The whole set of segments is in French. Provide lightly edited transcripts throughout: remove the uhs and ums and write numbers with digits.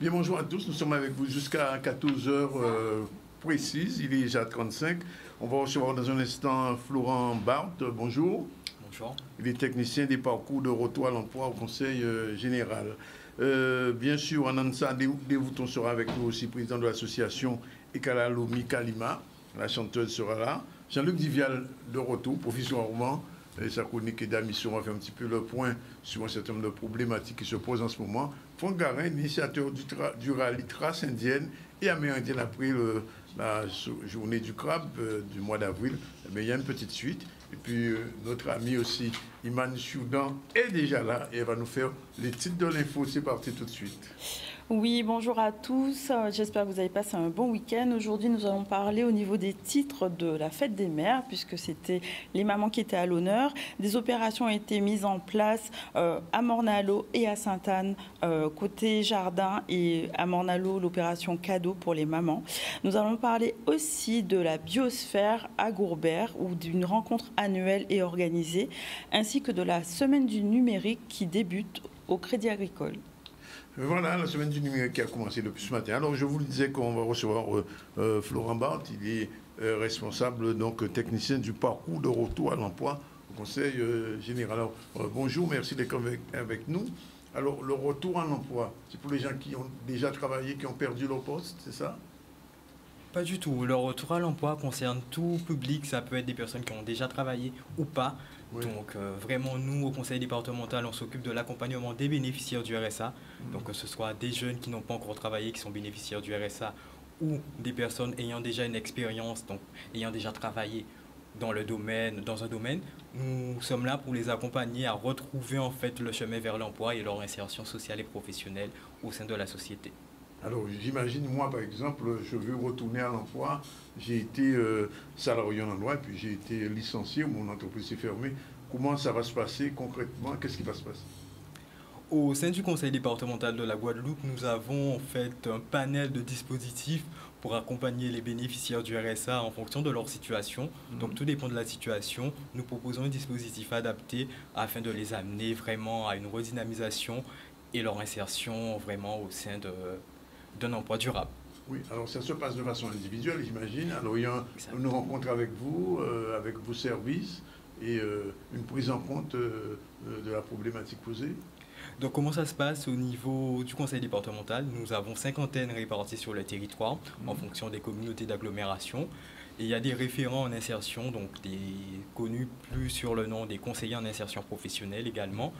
Bien, bonjour à tous. Nous sommes avec vous jusqu'à 14 heures précises. Il est déjà 35. On va recevoir dans un instant Florent Barthes. Bonjour. Bonjour. Il est technicien des parcours de retour à l'emploi au Conseil général. Bien sûr, Anansa Devouton sera avec nous aussi, président de l'association Ekalalomi Kalima. La chanteuse sera là. Jean-Luc Divial de retour, provisoirement. Et sa chronique et d'émission, on va faire un petit peu le point sur un certain nombre de problématiques qui se posent en ce moment. Franck Garin, initiateur du rallye Trace indienne et amérindienne après la journée du crabe du mois d'avril. Mais il y a une petite suite. Et puis notre ami aussi, Iman Choudan, est déjà là et elle va nous faire les titres de l'info. C'est parti tout de suite. Oui, bonjour à tous. J'espère que vous avez passé un bon week-end. Aujourd'hui, nous allons parler au niveau des titres de la fête des mères, puisque c'était les mamans qui étaient à l'honneur. Des opérations ont été mises en place à Morne-à-l'Eau et à Sainte-Anne, côté jardin, et à Morne-à-l'Eau, l'opération cadeau pour les mamans. Nous allons parler aussi de la biosphère à Gourbert, où d'une rencontre annuelle est organisée, ainsi que de la semaine du numérique qui débute au Crédit Agricole. Voilà, la semaine du numérique qui a commencé depuis ce matin. Alors, je vous le disais qu'on va recevoir Florent Barthes. Il est responsable, donc technicien du parcours de retour à l'emploi au Conseil général. Alors, bonjour, merci d'être avec nous. Alors, le retour à l'emploi, c'est pour les gens qui ont déjà travaillé, qui ont perdu leur poste, c'est ça? Pas du tout. Le retour à l'emploi concerne tout public. Ça peut être des personnes qui ont déjà travaillé ou pas. Oui. Donc vraiment, nous, au conseil départemental, on s'occupe de l'accompagnement des bénéficiaires du RSA. Donc que ce soit des jeunes qui n'ont pas encore travaillé, qui sont bénéficiaires du RSA, ou des personnes ayant déjà une expérience, donc ayant déjà travaillé dans un domaine. Nous sommes là pour les accompagner à retrouver en fait le chemin vers l'emploi et leur insertion sociale et professionnelle au sein de la société. Alors, j'imagine, moi, par exemple, je veux retourner à l'emploi. J'ai été salarié en emploi, puis j'ai été licencié, mon entreprise s'est fermée. Comment ça va se passer concrètement? Qu'est-ce qui va se passer? Au sein du conseil départemental de la Guadeloupe, nous avons en fait un panel de dispositifs pour accompagner les bénéficiaires du RSA en fonction de leur situation. Donc, tout dépend de la situation. Nous proposons un dispositif adapté afin de les amener vraiment à une redynamisation et leur insertion vraiment au sein d'un emploi durable. Oui, alors ça se passe de façon individuelle, j'imagine. Alors il y a une rencontre avec vos services et une prise en compte de la problématique posée. Donc comment ça se passe au niveau du conseil départemental? Nous avons 50 antennes réparties sur le territoire en fonction des communautés d'agglomération. Et il y a des référents en insertion, donc connus plus sur le nom des conseillers en insertion professionnelle également.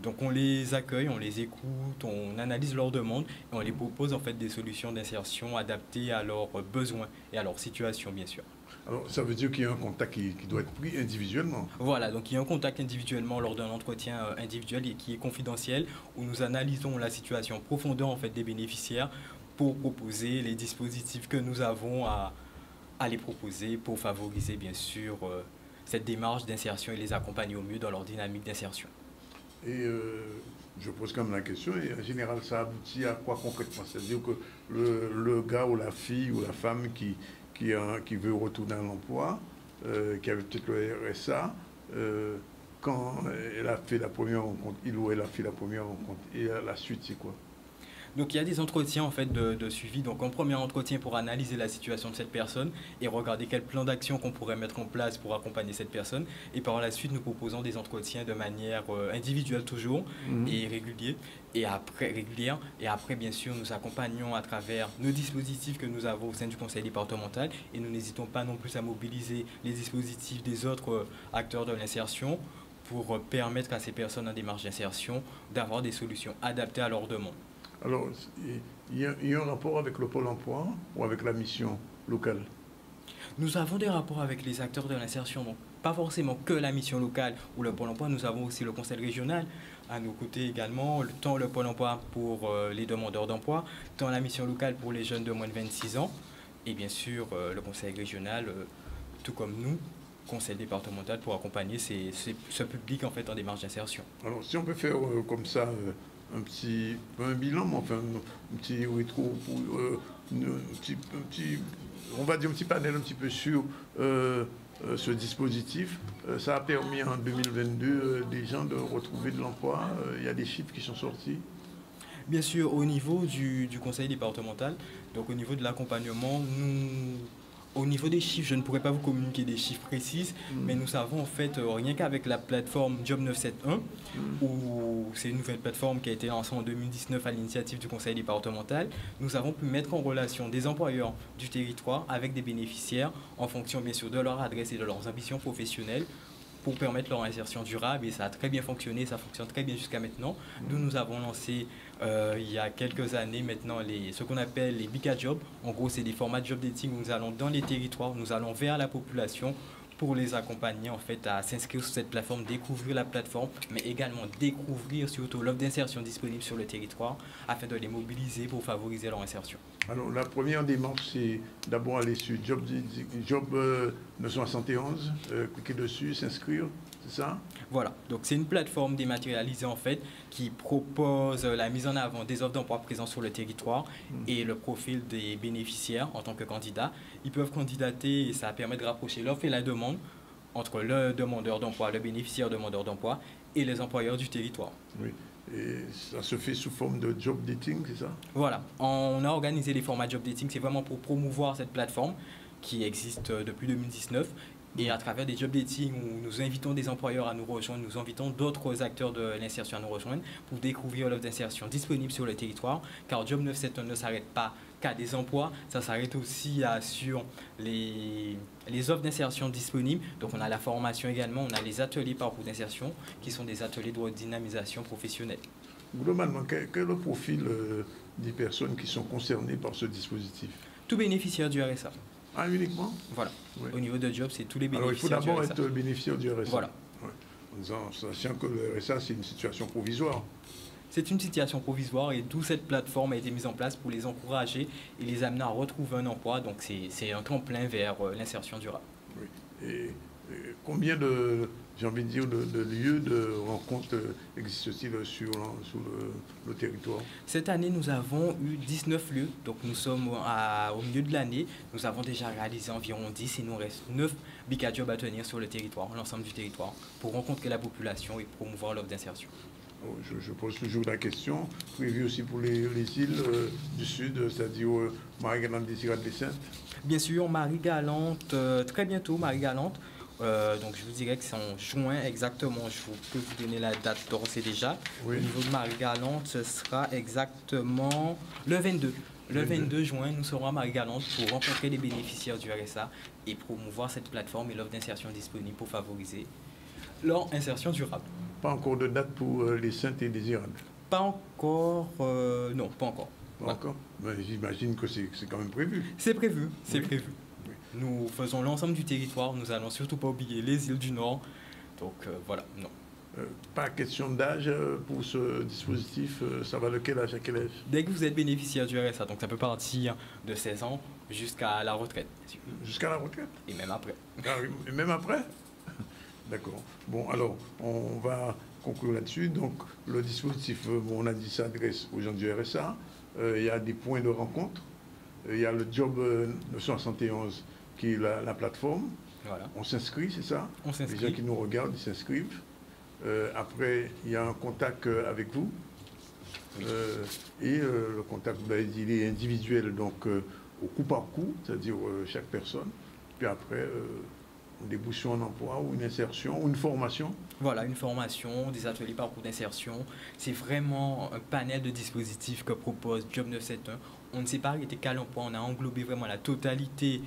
Donc on les accueille, on les écoute, on analyse leurs demandes et on les propose en fait des solutions d'insertion adaptées à leurs besoins et à leur situation bien sûr. Alors ça veut dire qu'il y a un contact qui doit être pris individuellement? Voilà, donc il y a un contact individuellement lors d'un entretien individuel et qui est confidentiel où nous analysons la situation en profondeur en fait des bénéficiaires pour proposer les dispositifs que nous avons à les proposer pour favoriser bien sûr cette démarche d'insertion et les accompagner au mieux dans leur dynamique d'insertion. Et je pose quand même la question, et en général, ça aboutit à quoi concrètement? C'est-à-dire que le gars ou la fille ou la femme qui veut retourner à l'emploi, qui avait peut-être le RSA, quand elle a fait la première rencontre, il ou elle a fait la première rencontre, et la suite, c'est quoi? Donc il y a des entretiens en fait de suivi. Donc un premier entretien pour analyser la situation de cette personne et regarder quel plan d'action qu'on pourrait mettre en place pour accompagner cette personne. Et par la suite, nous proposons des entretiens de manière individuelle toujours et régulière. Et après, bien sûr, nous accompagnons à travers nos dispositifs que nous avons au sein du conseil départemental. Et nous n'hésitons pas non plus à mobiliser les dispositifs des autres acteurs de l'insertion pour permettre à ces personnes en démarche d'insertion d'avoir des solutions adaptées à leurs demandes. Alors, il y a un rapport avec le Pôle emploi ou avec la mission locale? Nous avons des rapports avec les acteurs de l'insertion, donc pas forcément que la mission locale ou le Pôle emploi, nous avons aussi le conseil régional à nos côtés également, tant le Pôle emploi pour les demandeurs d'emploi, tant la mission locale pour les jeunes de moins de 26 ans, et bien sûr le conseil régional, tout comme nous, conseil départemental pour accompagner ce public en fait en démarche d'insertion. Alors, si on peut faire comme ça... un bilan, mais enfin, un petit rétro, on va dire un petit panel un petit peu sur ce dispositif. Ça a permis en 2022 des gens de retrouver de l'emploi. Il y a des chiffres qui sont sortis. Bien sûr, au niveau du conseil départemental, donc au niveau de l'accompagnement, au niveau des chiffres, je ne pourrais pas vous communiquer des chiffres précises, mais nous savons en fait, rien qu'avec la plateforme Job 971, où c'est une nouvelle plateforme qui a été lancée en 2019 à l'initiative du conseil départemental, nous avons pu mettre en relation des employeurs du territoire avec des bénéficiaires en fonction bien sûr de leur adresse et de leurs ambitions professionnelles, pour permettre leur insertion durable, et ça a très bien fonctionné, ça fonctionne très bien jusqu'à maintenant. Nous avons lancé il y a quelques années maintenant ce qu'on appelle les Bika Jobs. En gros, c'est des formats de job dating où nous allons dans les territoires, nous allons vers la population pour les accompagner en fait à s'inscrire sur cette plateforme, découvrir la plateforme, mais également découvrir surtout l'offre d'insertion disponible sur le territoire afin de les mobiliser pour favoriser leur insertion. Alors, la première démarche, c'est d'abord aller sur Job 971, cliquer dessus, s'inscrire, c'est ça? Voilà, donc c'est une plateforme dématérialisée en fait qui propose la mise en avant des offres d'emploi présentes sur le territoire et le profil des bénéficiaires en tant que candidats. Ils peuvent candidater et ça permet de rapprocher l'offre et la demande entre le demandeur d'emploi, le bénéficiaire demandeur d'emploi et les employeurs du territoire. Oui. Et ça se fait sous forme de job dating, c'est ça? Voilà, on a organisé les formats job dating, c'est vraiment pour promouvoir cette plateforme qui existe depuis 2019. Et à travers des job dating où nous invitons des employeurs à nous rejoindre, nous invitons d'autres acteurs de l'insertion à nous rejoindre pour découvrir l'offre d'insertion disponible sur le territoire. Car Job 971 ne s'arrête pas qu'à des emplois, ça s'arrête aussi sur les offres d'insertion disponibles. Donc on a la formation également, on a les ateliers parcours d'insertion qui sont des ateliers de dynamisation professionnelle. Globalement, quel est le profil des personnes qui sont concernées par ce dispositif? Tout bénéficiaire du RSA. Ah, uniquement? Voilà. Oui. Au niveau de Job, c'est tous les Alors, bénéficiaires il faut d'abord être bénéficiaire du RSA. Voilà. Ouais. En sachant que le RSA, c'est une situation provisoire. C'est une situation provisoire et d'où cette plateforme a été mise en place pour les encourager et les amener à retrouver un emploi. Donc, c'est un tremplin vers l'insertion durable. Oui. Et combien de, j'ai envie de dire, de lieux de rencontres existent-ils sur le territoire? Cette année, nous avons eu 19 lieux. Donc, nous sommes au milieu de l'année. Nous avons déjà réalisé environ 10. Il nous reste 9 Bika Jobs à tenir sur le territoire, l'ensemble du territoire, pour rencontrer la population et promouvoir l'offre d'insertion. Je pose toujours la question, prévue aussi pour les îles du Sud, c'est-à-dire Marie-Galante, Desirade-les-Saintes. Bien sûr, Marie-Galante, très bientôt Marie-Galante. Donc je vous dirais que c'est en juin exactement, peux vous donner la date d'ores et déjà. Oui. Au niveau de Marie-Galante, ce sera exactement le 22. Le 22 juin, nous serons à Marie-Galante pour rencontrer les bénéficiaires du RSA et promouvoir cette plateforme et l'offre d'insertion disponible pour favoriser leur insertion durable. Pas encore de date pour les Saintes et Désirade? Pas encore, non, pas encore. Pas encore? Mais j'imagine que c'est quand même prévu. C'est prévu, c'est prévu. Nous faisons l'ensemble du territoire, nous n'allons surtout pas oublier les îles du Nord. Donc voilà, non. Pas question d'âge pour ce dispositif, ça va de quel âge à quel âge? Dès que vous êtes bénéficiaire du RSA, donc ça peut partir de 16 ans jusqu'à la retraite. Jusqu'à la retraite? Et même après. Ah, et même après? D'accord. Bon, alors, on va conclure là-dessus. Donc, le dispositif, on a dit, s'adresse aux gens du RSA. Il y a des points de rencontre. Il y a le Job 971 qui est la plateforme. Voilà. On s'inscrit, c'est ça? On s'inscrit. Les gens qui nous regardent, ils s'inscrivent. Après, il y a un contact avec vous. Oui. Et le contact, vous l'avez dit, il est individuel, donc au coup par coup, c'est-à-dire chaque personne. Puis après, on débouche sur un emploi ou une insertion ou une formation. Voilà, une formation, des ateliers parcours d'insertion. C'est vraiment un panel de dispositifs que propose Job 971. On ne s'est pas arrêté qu'à l'emploi, on a englobé vraiment la totalité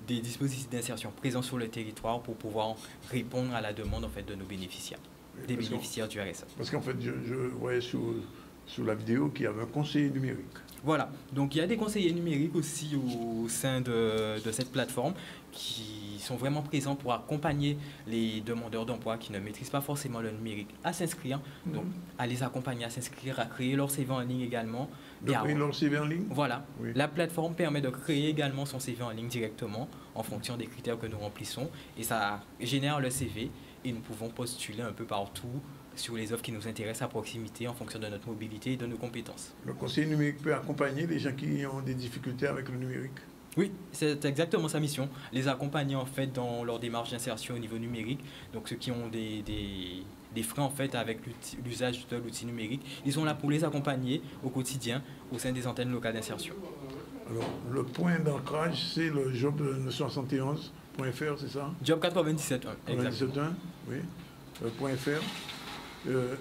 des dispositifs d'insertion présents sur le territoire pour pouvoir répondre à la demande en fait, de nos bénéficiaires, des bénéficiaires du RSA. Parce qu'en fait, je voyais sur la vidéo qu'il y avait un conseiller numérique. Voilà, donc il y a des conseillers numériques aussi au sein de cette plateforme qui sont vraiment présents pour accompagner les demandeurs d'emploi qui ne maîtrisent pas forcément le numérique à s'inscrire, donc à les accompagner à s'inscrire, à créer leur CV en ligne également. De créer leur CV en ligne? Voilà, oui. La plateforme permet de créer également son CV en ligne directement en fonction des critères que nous remplissons et ça génère le CV et nous pouvons postuler un peu partout sur les offres qui nous intéressent à proximité en fonction de notre mobilité et de nos compétences. Le conseiller numérique peut accompagner les gens qui ont des difficultés avec le numérique? Oui, c'est exactement sa mission. Les accompagner en fait dans leur démarche d'insertion au niveau numérique. Donc ceux qui ont des des frais en fait avec l'usage de l'outil numérique. Ils sont là pour les accompagner au quotidien au sein des antennes locales d'insertion. Alors, le point d'ancrage, c'est le job 71.fr, c'est ça? Job 97.1, exactement. 97.1, oui, .fr.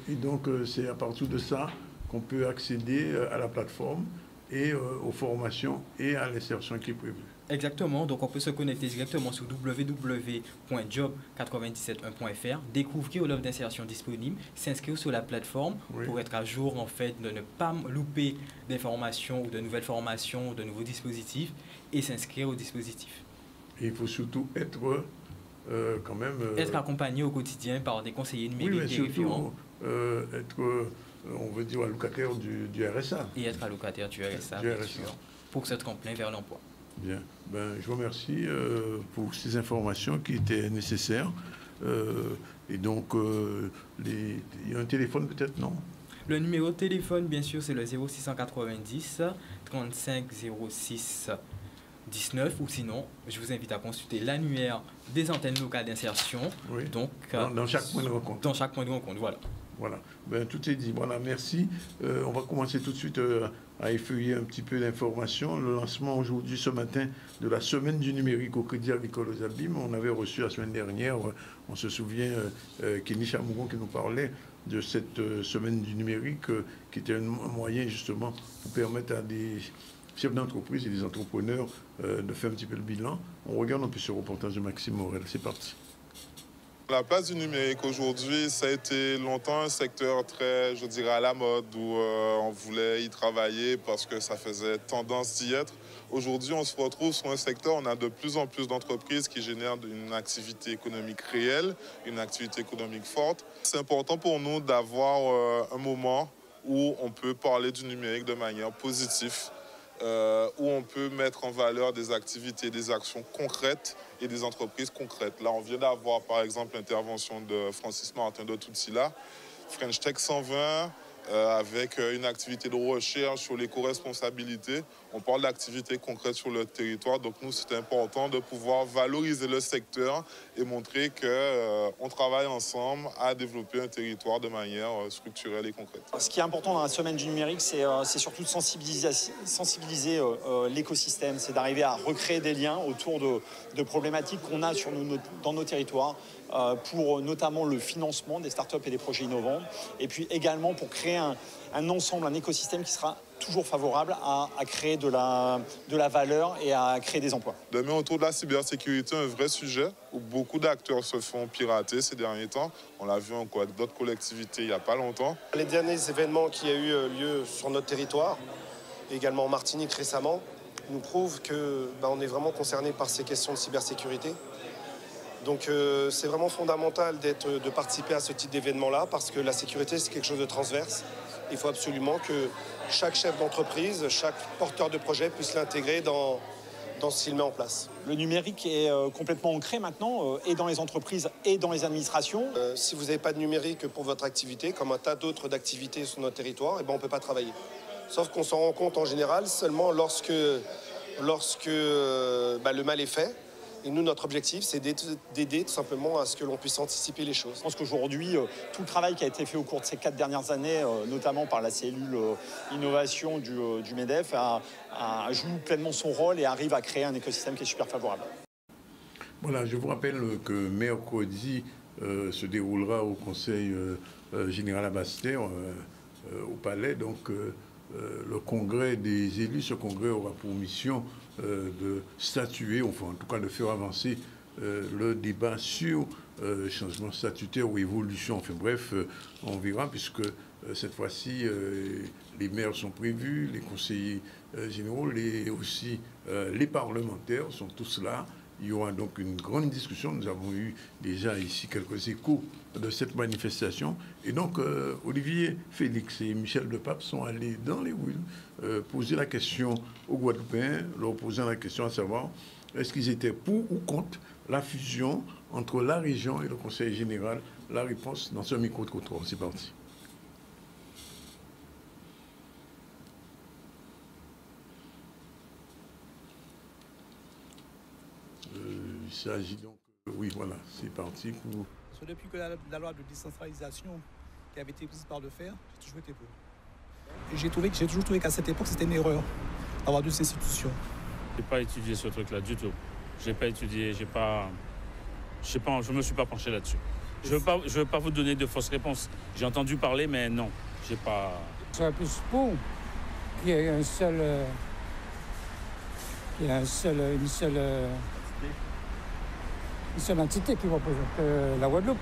Et donc, c'est à partir de ça qu'on peut accéder à la plateforme et aux formations et à l'insertion qui est prévue. Exactement, donc on peut se connecter directement sur www.job971.fr, découvrir l'offre d'insertion disponible, s'inscrire sur la plateforme pour être à jour en fait, de ne pas louper d'informations ou de nouvelles formations, ou de nouveaux dispositifs et s'inscrire au dispositif. Et il faut surtout être quand même... être accompagné au quotidien par des conseillers numériques mais des surtout, référents. être, on veut dire, allocataire du RSA. Et être allocataire du RSA, bien sûr, pour se tremplin vers l'emploi. Bien. Je vous remercie pour ces informations qui étaient nécessaires. Et donc, il y a un téléphone peut-être, non? Le numéro de téléphone, bien sûr, c'est le 0690 35 06 19, ou sinon, je vous invite à consulter l'annuaire des antennes locales d'insertion. Oui. Donc, dans chaque point de rencontre. Dans chaque point de rencontre, voilà. Voilà. Tout est dit. Voilà, merci. On va commencer tout de suite à effeuiller un petit peu d'informations. Le lancement aujourd'hui, ce matin, de la semaine du numérique au Crédit Agricole aux Abîmes. On avait reçu la semaine dernière, on se souvient, Kenny Chamougon qui nous parlait de cette semaine du numérique qui était un moyen justement pour permettre à des chefs d'entreprise et des entrepreneurs de faire un petit peu le bilan. On regarde un peu ce reportage de Maxime Morel. C'est parti. La place du numérique aujourd'hui, ça a été longtemps un secteur très, je dirais, à la mode où on voulait y travailler parce que ça faisait tendance d'y être. Aujourd'hui, on se retrouve sur un secteur, on a de plus en plus d'entreprises qui génèrent une activité économique réelle, une activité économique forte. C'est important pour nous d'avoir un moment où on peut parler du numérique de manière positive, où on peut mettre en valeur des activités, des actions concrètes et des entreprises concrètes. Là, on vient d'avoir, par exemple, l'intervention de Francis Martin de Tutsila, French Tech 120, avec une activité de recherche sur l'éco-responsabilité. On parle d'activités concrètes sur le territoire. Donc, nous, c'est important de pouvoir valoriser le secteur et montrer qu'on travaille ensemble à développer un territoire de manière structurelle et concrète. Ce qui est important dans la semaine du numérique, c'est surtout de sensibiliser l'écosystème. C'est d'arriver à recréer des liens autour de problématiques qu'on a dans nos territoires, pour notamment le financement des startups et des projets innovants, et puis également pour créer un ensemble, un écosystème qui sera toujours favorable à créer de la valeur et à créer des emplois. Demain, autour de la cybersécurité, un vrai sujet où beaucoup d'acteurs se font pirater ces derniers temps. On l'a vu encore avec d'autres collectivités il n'y a pas longtemps. Les derniers événements qui ont eu lieu sur notre territoire, également en Martinique récemment, nous prouvent qu'on est vraiment concerné par ces questions de cybersécurité. Donc c'est vraiment fondamental de participer à ce type d'événement-là parce que la sécurité, c'est quelque chose de transverse. Il faut absolument que chaque chef d'entreprise, chaque porteur de projet puisse l'intégrer dans ce qu'il met en place. Le numérique est complètement ancré maintenant, et dans les entreprises et dans les administrations. Si vous n'avez pas de numérique pour votre activité, comme un tas d'autres d'activités sur notre territoire, on ne peut pas travailler. Sauf qu'on s'en rend compte en général seulement lorsque le mal est fait. Et nous, notre objectif, c'est d'aider tout simplement à ce que l'on puisse anticiper les choses. Je pense qu'aujourd'hui, tout le travail qui a été fait au cours de ces 4 dernières années, notamment par la cellule innovation du MEDEF, joue pleinement son rôle et arrive à créer un écosystème qui est super favorable. Voilà, je vous rappelle que mercredi se déroulera au Conseil général à Basse-Terre, au Palais, donc le congrès des élus. Ce congrès aura pour mission de statuer, enfin en tout cas de faire avancer le débat sur changement statutaire ou évolution. Enfin bref, on verra puisque cette fois-ci les maires sont prévus, les conseillers généraux et aussi les parlementaires sont tous là. Il y aura donc une grande discussion. Nous avons eu déjà ici quelques échos de cette manifestation. Et donc, Olivier Félix et Michel Depape sont allés dans les rues poser la question aux Guadeloupéens, leur posant la question à savoir est-ce qu'ils étaient pour ou contre la fusion entre la région et le Conseil général. La réponse dans ce micro-trottoir. C'est parti. Il s'agit donc Oui, voilà, c'est parti pour... Depuis que la loi de décentralisation qui avait été prise par le fer, j'ai toujours été pour. Et j'ai toujours trouvé qu'à cette époque, c'était une erreur d'avoir deux institutions. Je n'ai pas étudié ce truc-là du tout. Je n'ai pas étudié, je ne me suis pas penché là-dessus. Je ne veux pas vous donner de fausses réponses. J'ai entendu parler, mais non, j'ai pas... Je serais plus pour qu'il y ait une seule entité qui représente la Guadeloupe.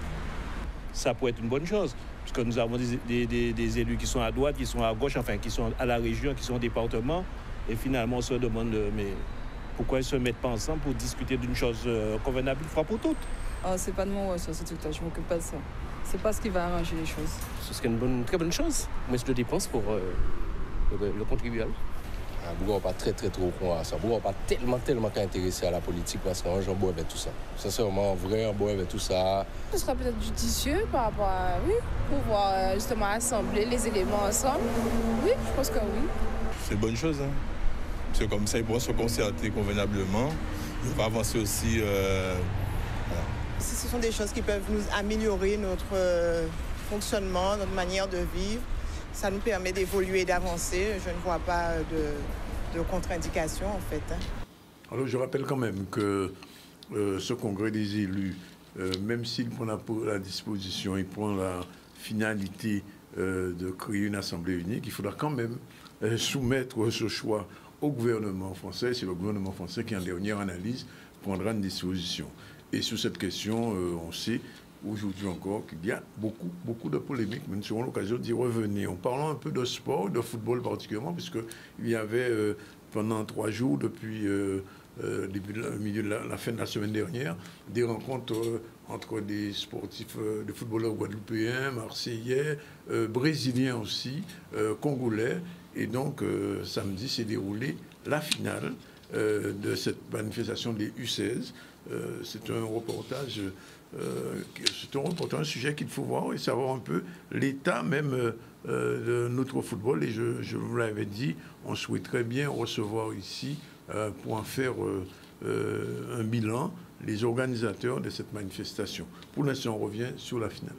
Ça pourrait être une bonne chose, parce que nous avons des élus qui sont à droite, qui sont à gauche, enfin qui sont à la région, qui sont au département, et finalement on se demande mais pourquoi ils ne se mettent pas ensemble pour discuter d'une chose convenable une fois pour toutes. C'est pas de moi, ça, ce truc-là, je m'occupe pas de ça. C'est pas ce qui va arranger les choses. Ce serait une très bonne chose, mais je le dépense pour le contribuable. Bouga n'est pas très trop au courant à ça. Bouga n'est pas tellement intéressé à la politique parce qu'un Jean Bois avec tout ça. Sincèrement, vrai, un Bois avec tout ça. Ce sera peut-être judicieux par rapport à, oui, pouvoir justement assembler les éléments ensemble. Oui, je pense que oui. C'est une bonne chose, hein. Parce que comme ça, ils pourront se concerter convenablement. On va avancer aussi. Voilà. Ce sont des choses qui peuvent nous améliorer notre fonctionnement, notre manière de vivre. Ça nous permet d'évoluer et d'avancer. Je ne vois pas de contre-indication, en fait. Alors, je rappelle quand même que ce congrès des élus, même s'il prend la disposition, il prend la finalité de créer une assemblée unique, il faudra quand même soumettre ce choix au gouvernement français. C'est le gouvernement français qui, en dernière analyse, prendra une disposition. Et sur cette question, on sait aujourd'hui encore qu'il y a beaucoup de polémiques, mais nous aurons l'occasion d'y revenir. En parlant un peu de sport, de football particulièrement, puisqu'il y avait pendant 3 jours, depuis le milieu de la fin de la semaine dernière, des rencontres entre des sportifs, des footballeurs guadeloupéens, marseillais, brésiliens aussi, congolais. Et donc, samedi s'est déroulée la finale de cette manifestation des U16. C'est un reportage... c'est un sujet qu'il faut voir et savoir un peu l'état même de notre football. Et je vous l'avais dit, on souhaiterait bien recevoir ici, pour en faire un bilan, les organisateurs de cette manifestation. Pour l'instant, on revient sur la finale.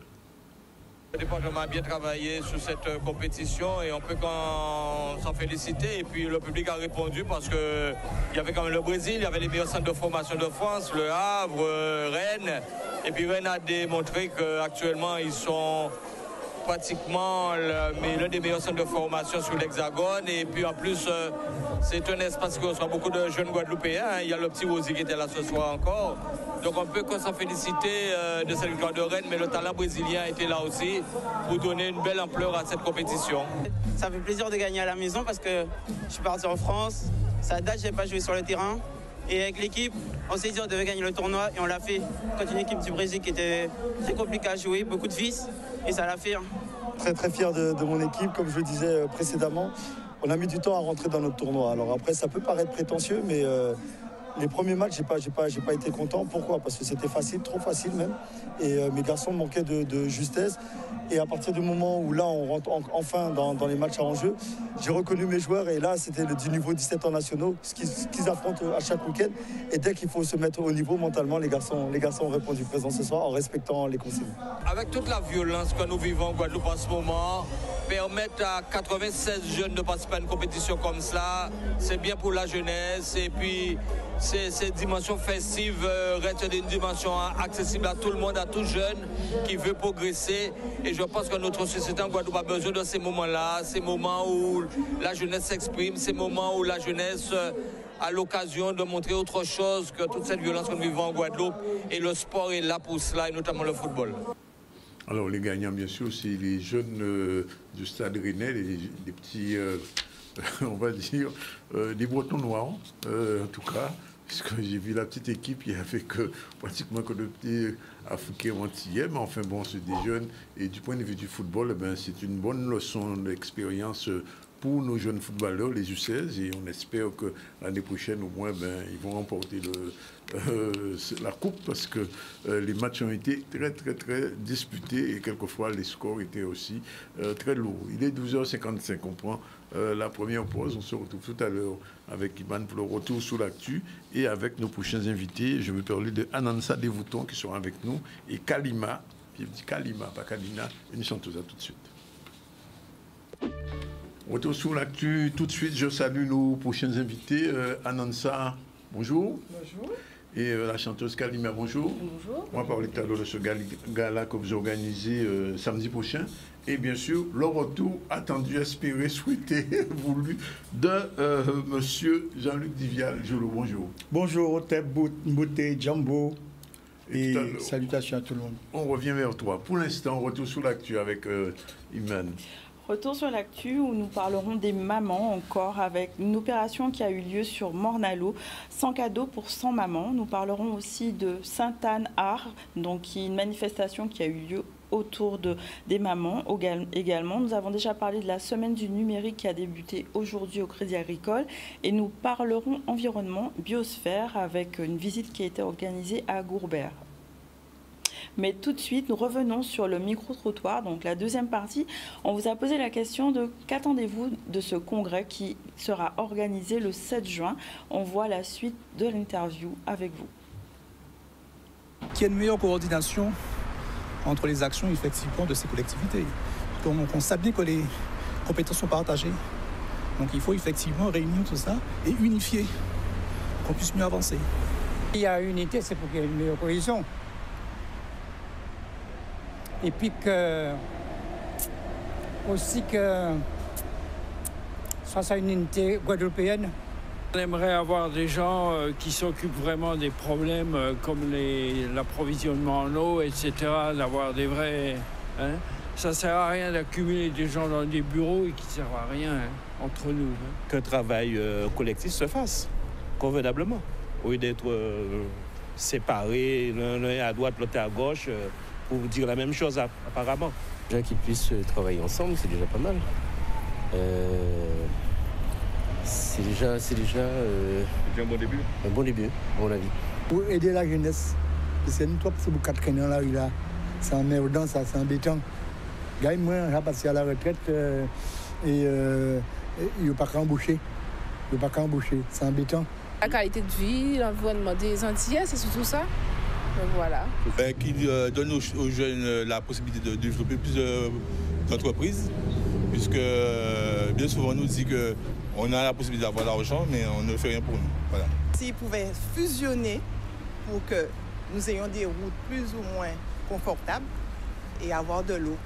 Le département a bien travaillé sur cette compétition et on peut s'en féliciter. Et puis le public a répondu parce qu'il y avait quand même le Brésil, il y avait les meilleurs centres de formation de France, Le Havre, Rennes. Et puis Rennes a démontré qu'actuellement ils sont pratiquement l'un des meilleurs centres de formation sur l'Hexagone. Et puis en plus, c'est un espace qui reçoit beaucoup de jeunes Guadeloupéens. Il y a le petit Rosy qui était là ce soir encore. Donc on peut s'en féliciter de cette victoire de Rennes, mais le talent brésilien était là aussi pour donner une belle ampleur à cette compétition. Ça fait plaisir de gagner à la maison parce que je suis parti en France. Ça date, je n'ai pas joué sur le terrain. Et avec l'équipe, on s'est dit qu'on devait gagner le tournoi et on l'a fait contre une équipe du Brésil qui était très compliquée à jouer, beaucoup de vices, et ça l'a fait. Très fier de mon équipe, comme je le disais précédemment. On a mis du temps à rentrer dans notre tournoi. Alors après, ça peut paraître prétentieux, mais les premiers matchs, j'ai pas été content. Pourquoi? Parce que c'était facile, trop facile même. Et mes garçons manquaient de justesse. Et à partir du moment où là, on rentre enfin dans les matchs à enjeu, j'ai reconnu mes joueurs. Et là, c'était du niveau 17 ans nationaux, ce qu'ils affrontent à chaque week-end. Et dès qu'il faut se mettre au niveau mentalement, les garçons ont répondu présent ce soir en respectant les consignes. Avec toute la violence que nous vivons en Guadeloupe en ce moment, permettre à 96 jeunes de participer à une compétition comme cela, c'est bien pour la jeunesse. Et puis, ces dimensions festives restent une dimension accessible à tout le monde, à tout jeune qui veut progresser. Et je pense que notre société en Guadeloupe a besoin de ces moments-là, ces moments où la jeunesse s'exprime, ces moments où la jeunesse a l'occasion de montrer autre chose que toute cette violence que nous vivons en Guadeloupe. Et le sport est là pour cela, et notamment le football. Alors les gagnants, bien sûr, c'est les jeunes du Stade Rennais, les petits, on va dire, des Bretons noirs, en tout cas, puisque j'ai vu la petite équipe, il n'y avait pratiquement que de petits Africains antillais, mais enfin bon, c'est des jeunes. Et du point de vue du football, c'est une bonne leçon d'expérience pour nos jeunes footballeurs, les U16, et on espère que l'année prochaine, au moins, ils vont remporter la coupe parce que les matchs ont été très disputés et quelquefois les scores étaient aussi très lourds. Il est 12h55, on prend la première pause. On se retrouve tout à l'heure avec Iman pour le retour sous l'actu et avec nos prochains invités. Je veux parler de Anansa Devouton qui sera avec nous et Kalima, je dis Kalima, pas Kalina, une chanteuse. À tout de suite. Retour sous l'actu, tout de suite je salue nos prochains invités. Anansa, bonjour. Bonjour. Et la chanteuse Kalima, bonjour. Bonjour. On va parler tout à l'heure de ce gala que vous organisez samedi prochain. Et bien sûr, le retour attendu, espéré, souhaité, voulu de monsieur Jean-Luc Divial. Bonjour. Bonjour, Otep, Mbouté, Djambo. Et salutations à tout le monde. On revient vers toi. Pour l'instant, retour sur l'actu avec Iman. Retour sur l'actu où nous parlerons des mamans encore avec une opération qui a eu lieu sur Morne-à-l'Eau, 100 cadeaux pour 100 mamans. Nous parlerons aussi de Sainte-Anne-Art, donc une manifestation qui a eu lieu autour des mamans également. Nous avons déjà parlé de la semaine du numérique qui a débuté aujourd'hui au Crédit Agricole et nous parlerons environnement, biosphère avec une visite qui a été organisée à Gourbert. Mais tout de suite, nous revenons sur le micro-trottoir, donc la deuxième partie. On vous a posé la question de qu'attendez-vous de ce congrès qui sera organisé le 7 juin. On voit la suite de l'interview avec vous. Qu'il y ait une meilleure coordination entre les actions effectivement de ces collectivités. On sait bien que les compétences sont partagées. Donc il faut effectivement réunir tout ça et unifier, qu'on puisse mieux avancer. Il y a unité, c'est pour qu'il y ait une meilleure cohésion. Et puis aussi que ça une unité guadeloupéenne. On aimerait avoir des gens qui s'occupent vraiment des problèmes comme l'approvisionnement en eau, etc., d'avoir des vrais... Hein. Ça ne sert à rien d'accumuler des gens dans des bureaux et qui ne servent à rien entre nous. Hein. Qu'un travail collectif se fasse convenablement, au lieu d'être séparés, l'un est à droite, l'autre est à gauche, pour dire la même chose apparemment. Les gens qui puissent travailler ensemble, c'est déjà pas mal. C'est déjà un bon début. Un bon début, à mon avis. Pour aider la jeunesse, c'est une top, c'est pour 4 canons là, c'est emmerdant, ça, c'est embêtant. Gars, moi, j'ai passé à la retraite et il n'y a pas qu'à embaucher. C'est embêtant. La qualité de vie, l'environnement des Antillais, c'est surtout ça. Donc voilà. Qui donne aux jeunes la possibilité de développer plus d'entreprises, puisque bien souvent on nous dit qu'on a la possibilité d'avoir l'argent, mais on ne fait rien pour nous. Voilà. S'ils pouvaient fusionner pour que nous ayons des routes plus ou moins confortables et avoir de l'eau,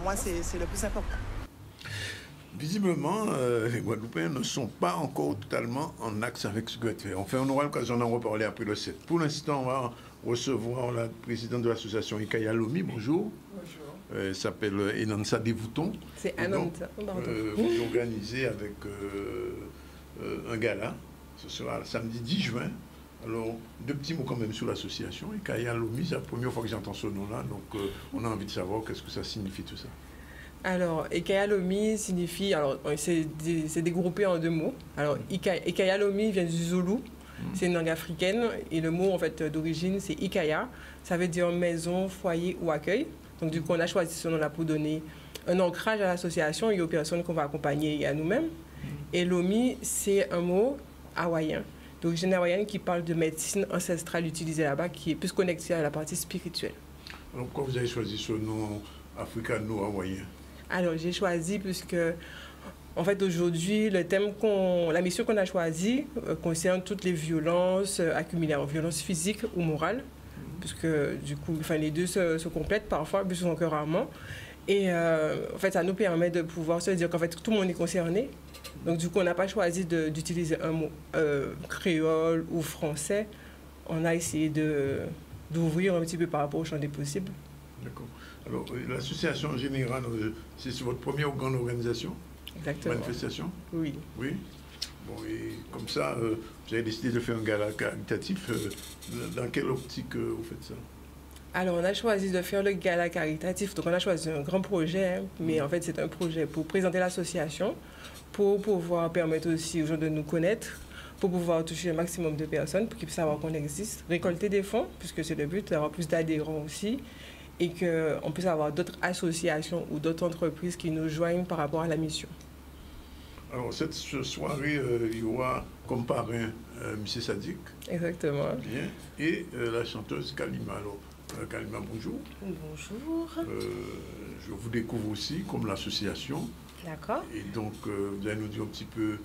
moi c'est le plus important. Visiblement, les Guadeloupéens ne sont pas encore totalement en axe avec ce que tu fais. On aura l'occasion d'en reparler après le 7. Pour l'instant, on va recevoir la présidente de l'association Ikaya Lomi. Bonjour. Bonjour. Elle s'appelle Anansa Devouton. C'est Anansa. Vous organisez avec un gala. Ce sera le samedi 10 juin. Alors, 2 petits mots quand même sur l'association. Ikaya Lomi, c'est la première fois que j'entends ce nom-là. Donc, on a envie de savoir qu'est-ce que ça signifie tout ça. Alors, Ikaya Lomi signifie, alors c'est dégroupé en 2 mots. Alors, Ikaya Lomi vient du Zoulou, c'est une langue africaine, et le mot en fait d'origine c'est Ikaya, ça veut dire maison, foyer ou accueil. Donc du coup, on a choisi ce nom-là pour donner un ancrage à l'association et aux personnes qu'on va accompagner et à nous-mêmes. Et Lomi, c'est un mot hawaïen, d'origine hawaïenne qui parle de médecine ancestrale utilisée là-bas, qui est plus connectée à la partie spirituelle. Alors, pourquoi vous avez choisi ce nom africano-hawaïen? Alors, j'ai choisi puisque, en fait, aujourd'hui, la mission qu'on a choisie concerne toutes les violences accumulées en violences physiques ou morales, puisque, du coup, les deux se complètent parfois, plus souvent que rarement. Et, en fait, ça nous permet de pouvoir se dire qu'en fait, tout le monde est concerné. Donc, du coup, on n'a pas choisi d'utiliser un mot créole ou français. On a essayé d'ouvrir un petit peu par rapport au champ des possibles. D'accord. Alors, l'association en général, c'est votre première grande organisation? Exactement. Manifestation? Oui. Oui. Bon, et comme ça, vous avez décidé de faire un gala caritatif. Dans quelle optique vous faites ça? Alors, on a choisi de faire le gala caritatif. Donc, on a choisi un grand projet, mais en fait, c'est un projet pour présenter l'association, pour pouvoir permettre aussi aux gens de nous connaître, pour pouvoir toucher un maximum de personnes, pour qu'ils puissent savoir qu'on existe, récolter des fonds, puisque c'est le but, d'avoir plus d'adhérents aussi, et qu'on puisse avoir d'autres associations ou d'autres entreprises qui nous joignent par rapport à la mission. Alors, cette soirée, il y aura comme parrain M. Sadik. Exactement. Bien. Et la chanteuse Kalima. Alors, Kalima, bonjour. Bonjour. Je vous découvre aussi comme l'association. D'accord. Et donc, vous allez nous dire un petit peu,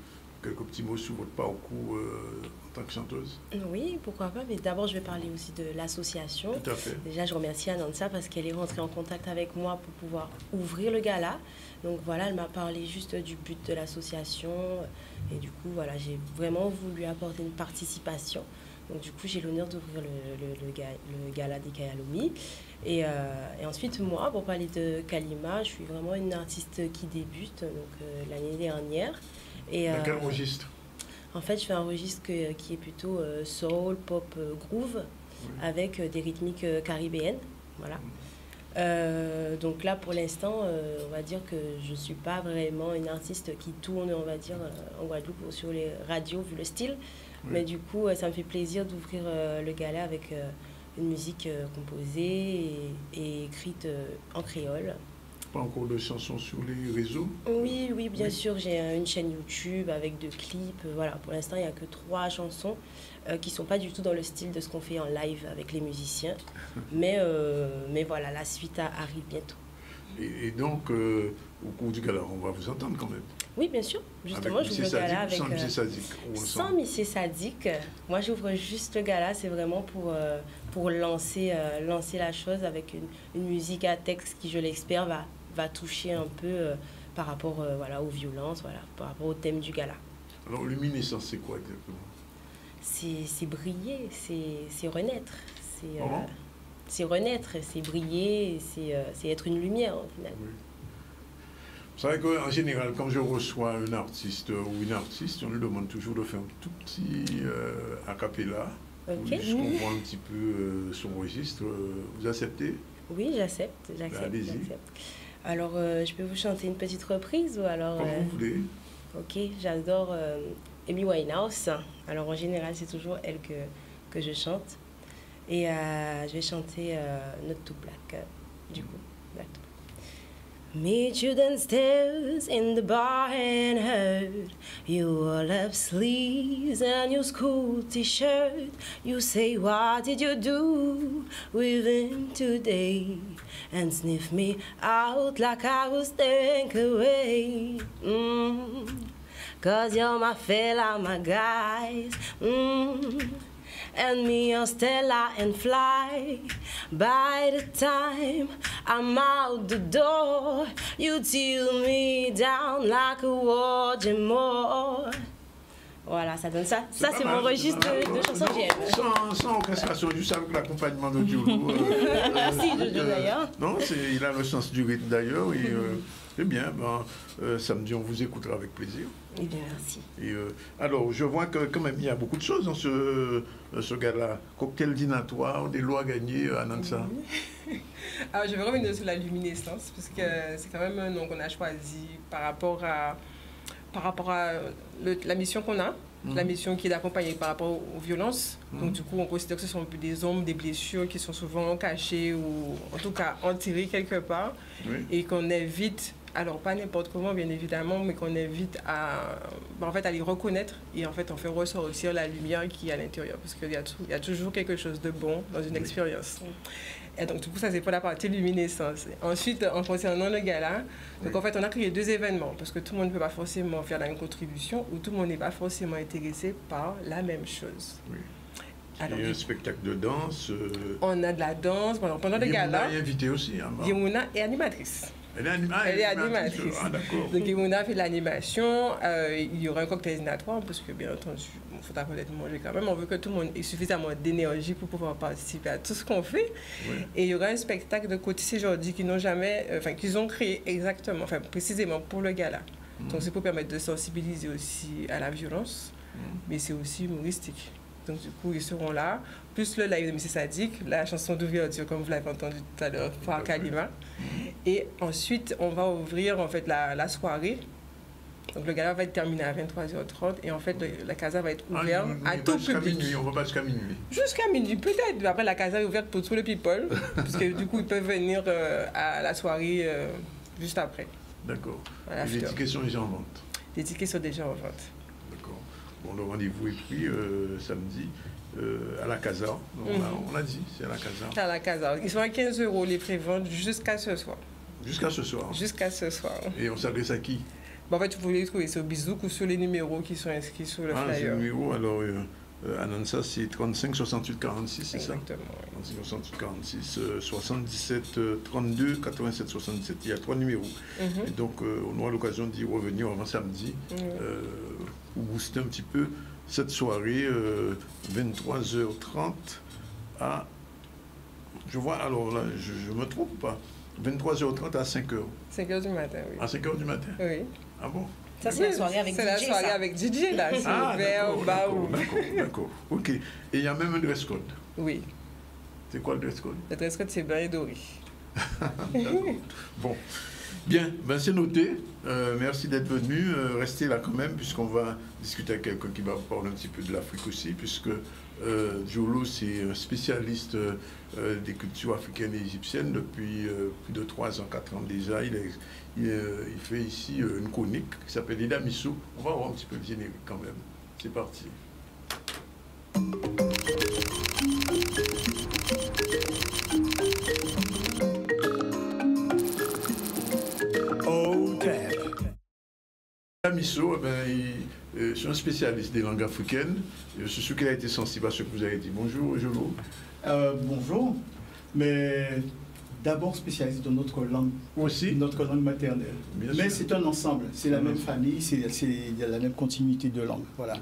quelques petits mots sur votre parcours en tant que chanteuse. Oui, pourquoi pas. Mais d'abord, je vais parler aussi de l'association. Tout à fait. Déjà, je remercie Anansa parce qu'elle est rentrée en contact avec moi pour pouvoir ouvrir le gala. Donc voilà, elle m'a parlé juste du but de l'association. Et du coup, voilà, j'ai vraiment voulu apporter une participation. Donc du coup, j'ai l'honneur d'ouvrir le gala des Kayalomi. Et ensuite, moi, pour parler de Kalima, je suis vraiment une artiste qui débute, donc l'année dernière. Et, dans quel registre? En fait, je fais un registre qui est plutôt soul, pop, groove, avec des rythmiques caribéennes. Voilà. Donc là, pour l'instant, on va dire que je ne suis pas vraiment une artiste qui tourne, on va dire, en Guadeloupe ou sur les radios, vu le style. Oui. Mais du coup, ça me fait plaisir d'ouvrir le gala avec une musique composée et écrite en créole. Pas encore de chansons sur les réseaux? Oui, bien sûr. J'ai une chaîne YouTube avec 2 clips. Voilà, pour l'instant, il n'y a que 3 chansons qui ne sont pas du tout dans le style de ce qu'on fait en live avec les musiciens. mais voilà, la suite arrive bientôt. Et donc, au cours du gala, on va vous entendre quand même? Oui, bien sûr. Justement, j'ouvre le gala avec... Sans M. Sadik? Sans M. Sadik. Moi, j'ouvre juste le gala. C'est vraiment pour lancer la chose avec une musique à texte qui, je l'espère, va toucher un peu par rapport voilà, aux violences, voilà, par rapport au thème du gala. Alors, luminescence, c'est quoi exactement? C'est briller, c'est renaître. Comment? C'est renaître, c'est briller, c'est être une lumière, au final. Oui. Vous savez qu'en général, quand je reçois un artiste ou une artiste, on lui demande toujours de faire un tout petit a cappella, okay. Juste comprendre un petit peu son registre. Vous acceptez? Oui, j'accepte. Allez-y. Alors, je peux vous chanter une petite reprise ou alors... Comme vous voulez. Ok, j'adore Amy Winehouse. Alors, en général, c'est toujours elle que je chante. Et je vais chanter Not Too Black, du coup. Meet you downstairs in the bar and heard you all up sleeves and your school t-shirt. You say, what did you do with him today? And sniff me out like I was think away. 'Cause you're my fella, my guys. And me on Stella and fly. By the time I'm out the door, you till me down like a watching more. Voilà, ça donne ça. Ça, c'est mon registre de chansons que j'aime. Sans orchestration, juste avec l'accompagnement de Diolo. Merci, Jojo, d'ailleurs. Non, il a le sens du rythme, d'ailleurs. C'est bien. Samedi, on vous écoutera avec plaisir. Eh bien, merci. Alors, je vois que quand même, il y a beaucoup de choses dans ce gala. Cocktail dînatoire, des lois gagnées à Nansa. Alors, je vais revenir sur la luminescence, parce que c'est quand même un nom qu'on a choisi par rapport à la mission qu'on a, la mission qui est d'accompagner par rapport aux violences. Donc, du coup, on considère que ce sont un peu des ombres, des blessures qui sont souvent cachées ou en tout cas enterrées quelque part, et qu'on évite. Alors, pas n'importe comment, bien évidemment, mais qu'on invite à les reconnaître et en fait, on fait ressortir la lumière qui est à l'intérieur parce qu'il y a toujours quelque chose de bon dans une expérience. Et donc, du coup, ça, c'est pour la partie luminescence. Ensuite, en concernant le gala, donc en fait, on a créé 2 événements parce que tout le monde ne peut pas forcément faire la même contribution ou tout le monde n'est pas forcément intéressé par la même chose. Oui. Alors, il y a un spectacle de danse. On a de la danse pendant le gala. Yemouna est invitée aussi. Yemouna est animatrice. Elle est animatrice. Ah, d'accord. Donc, Yemouna fait de l'animation. Il y aura un cocktail dînatoire parce que, bien entendu, il faudra peut-être manger quand même. On veut que tout le monde ait suffisamment d'énergie pour pouvoir participer à tout ce qu'on fait. Oui. Et il y aura un spectacle de Côté Jordi qu'ils ont créé précisément pour le gala. Donc, c'est pour permettre de sensibiliser aussi à la violence, mais c'est aussi humoristique. Donc, du coup, ils seront là. Plus le live de M. Sadik, la chanson d'ouverture, comme vous l'avez entendu tout à l'heure, par Kalima. Et ensuite, on va ouvrir en fait la soirée Donc le gala va être terminé à 23h30 et en fait la casa va être ouverte à tout public. Minuit, on va pas jusqu'à minuit. Jusqu'à minuit, peut-être. Après la casa est ouverte pour tous les people, parce que du coup ils peuvent venir à la soirée juste après. D'accord. Voilà, les tickets sont déjà en vente. Les tickets sont déjà en vente. D'accord. Bon, le rendez-vous est pris samedi à la casa. On a dit, c'est à la casa. C'est à la casa. Ils sont à 15 € les préventes jusqu'à ce soir. Jusqu'à ce soir. Jusqu'à ce soir. Et on s'adresse à qui? En fait, vous pouvez les trouver sur Bizouk ou sur les numéros qui sont inscrits sur le flyer. Le numéro, alors, Anansa, c'est 35 68 46, c'est ça? Exactement. 35 68 46, 77 32 87 77. Il y a 3 numéros. Et donc, on aura l'occasion d'y revenir avant samedi pour booster un petit peu cette soirée, 23h30 à. Je vois, alors là, je me trompe ou pas? 23h30 à 5h. 5h du matin, oui. À 5h du matin? Oui. Ah bon? Ça, c'est la soirée avec DJ. C'est la soirée avec DJ, là. C'est ouvert, D'accord. Ok. Et il y a même un dress code? Oui. C'est quoi le dress code? Le dress code, c'est blanc et doré. Bon. Bien, ben c'est noté. Merci d'être venu. Restez là quand même, puisqu'on va discuter avec quelqu'un qui va parler un petit peu de l'Afrique aussi, puisque Diolo, c'est un spécialiste des cultures africaines et égyptiennes depuis plus de 3 ans, 4 ans déjà. Il fait ici une chronique qui s'appelle Ida Misso. On va voir un petit peu le générique quand même. C'est parti. Misso, c'est un spécialiste des langues africaines. Je suis sûr qu'il a été sensible à ce que vous avez dit. Bonjour, Jolo. Bonjour, mais d'abord spécialiste de notre langue, aussi notre langue maternelle. Mais c'est un ensemble, c'est la même famille, il y a la même continuité de langue. Voilà.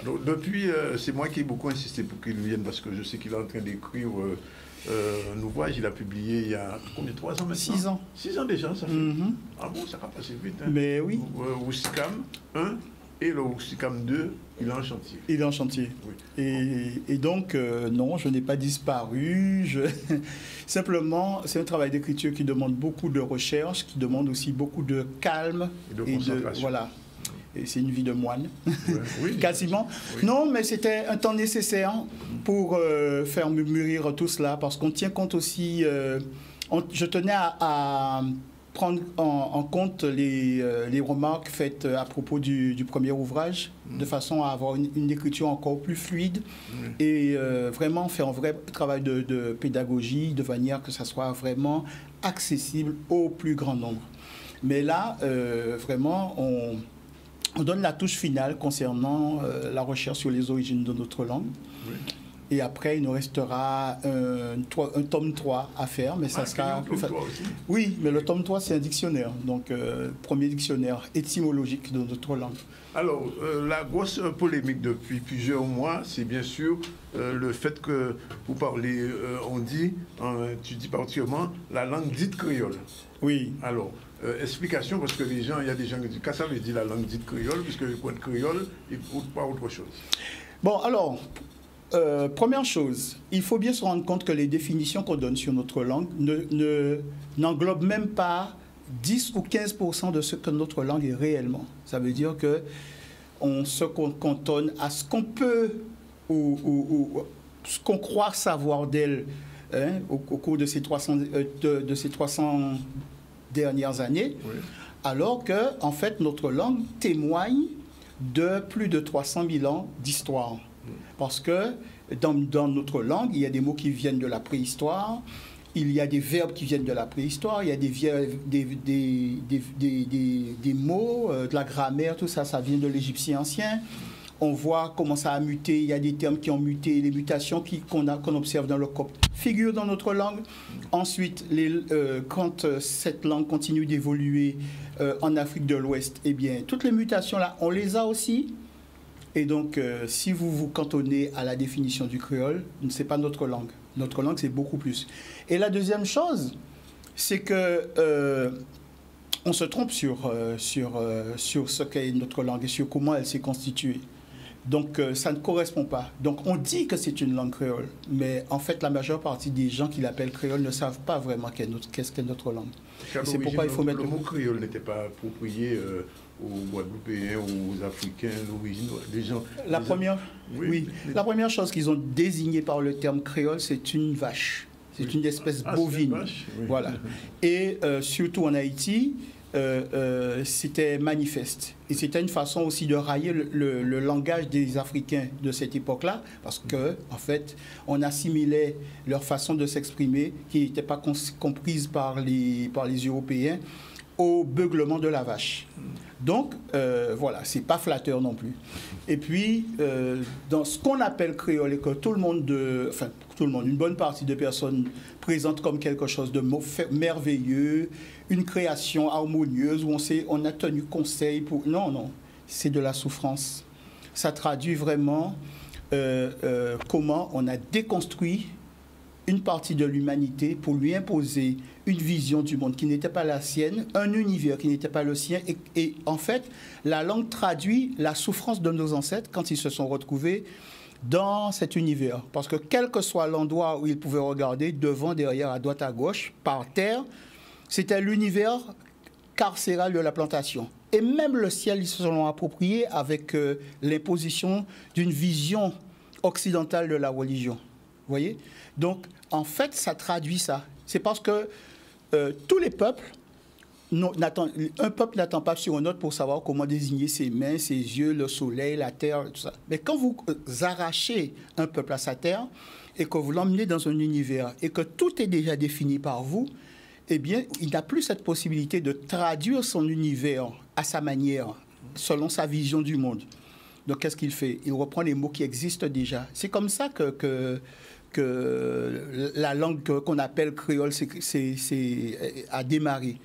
Alors, depuis, c'est moi qui ai beaucoup insisté pour qu'il vienne parce que je sais qu'il est en train d'écrire un ouvrage. Il a publié il y a combien, 3 ans maintenant? 6 ans. 6 ans déjà, ça fait. Ah bon, ça va passer vite. Hein. Mais oui. Oussikam 1 et le Oussikam 2, il est en chantier. Il est en chantier. Oui. Et donc, non, je n'ai pas disparu. Simplement, c'est un travail d'écriture qui demande beaucoup de recherche, qui demande aussi beaucoup de calme. Et de concentration. Voilà. Et c'est une vie de moine, oui, quasiment. Oui. Non, mais c'était un temps nécessaire pour faire mûrir tout cela, parce qu'on tient compte aussi... je tenais à prendre en compte les remarques faites à propos du premier ouvrage, de façon à avoir une écriture encore plus fluide et vraiment faire un vrai travail de pédagogie, de manière que ça soit vraiment accessible au plus grand nombre. Mais là, vraiment, on donne la touche finale concernant la recherche sur les origines de notre langue. Oui. Et après, il nous restera un tome 3 à faire, mais ça sera plus facile. Oui, mais le tome 3, c'est un dictionnaire, donc premier dictionnaire étymologique de notre langue. Alors, la grosse polémique depuis plusieurs mois, c'est bien sûr le fait que vous parlez, tu dis particulièrement, la langue dite créole. Oui. Alors, explication, parce que il y a des gens qui disent, qu'est-ce que ça veut dire la langue dite créole, puisque le point de créole, il ne pas autre chose. Bon, alors... première chose, il faut bien se rendre compte que les définitions qu'on donne sur notre langue n'englobent même pas 10 ou 15% de ce que notre langue est réellement. Ça veut dire qu'on se cantonne à ce qu'on peut ou ce qu'on croit savoir d'elle au cours de ces 300 dernières années, oui. Alors que, en fait, notre langue témoigne de plus de 300 000 ans d'histoire. Parce que dans notre langue, il y a des mots qui viennent de la préhistoire, il y a des verbes qui viennent de la préhistoire, il y a des mots, de la grammaire, tout ça, ça vient de l'égyptien ancien. On voit comment ça a muté, il y a des termes qui ont muté, les mutations qu'on observe dans le copte figurent dans notre langue. Ensuite, quand cette langue continue d'évoluer en Afrique de l'Ouest, eh bien, toutes les mutations-là, on les a aussi. Et donc, si vous vous cantonnez à la définition du créole, ce n'est pas notre langue. Notre langue, c'est beaucoup plus. Et la deuxième chose, c'est que on se trompe sur ce qu'est notre langue et sur comment elle s'est constituée. Donc, ça ne correspond pas. Donc, on dit que c'est une langue créole, mais en fait, la majeure partie des gens qui l'appellent créole ne savent pas vraiment qu'est-ce qu'est notre langue. C'est pourquoi il faut mettre... Le mot créole n'était pas approprié aux Guadeloupéens, aux Africains d'origine, des gens... La première chose qu'ils ont désignée par le terme créole, c'est une vache. C'est une espèce bovine. Voilà. Et surtout en Haïti... c'était manifeste. Et c'était une façon aussi de railler le langage des Africains de cette époque-là, parce que, en fait, on assimilait leur façon de s'exprimer, qui n'était pas comprise par les Européens, au beuglement de la vache. Donc, voilà, c'est pas flatteur non plus. Et puis, dans ce qu'on appelle créole, et que tout le monde, une bonne partie de personnes présentent comme quelque chose de merveilleux, une création harmonieuse où on a tenu conseil pour... Non, c'est de la souffrance. Ça traduit vraiment comment on a déconstruit une partie de l'humanité pour lui imposer une vision du monde qui n'était pas la sienne, un univers qui n'était pas le sien. Et en fait, la langue traduit la souffrance de nos ancêtres quand ils se sont retrouvés dans cet univers. Parce que quel que soit l'endroit où ils pouvaient regarder, devant, derrière, à droite, à gauche, par terre, c'était l'univers carcéral de la plantation. Et même le ciel, ils se sont appropriés avec l'imposition d'une vision occidentale de la religion. Vous voyez? Donc, en fait, ça traduit ça. C'est parce que tous les peuples, un peuple n'attend pas sur un autre pour savoir comment désigner ses mains, ses yeux, le soleil, la terre, tout ça. Mais quand vous arrachez un peuple à sa terre et que vous l'emmenez dans un univers et que tout est déjà défini par vous, eh bien, il n'a plus cette possibilité de traduire son univers à sa manière, selon sa vision du monde. Donc, qu'est-ce qu'il fait? Il reprend les mots qui existent déjà. C'est comme ça que la langue qu'on appelle créole a démarré.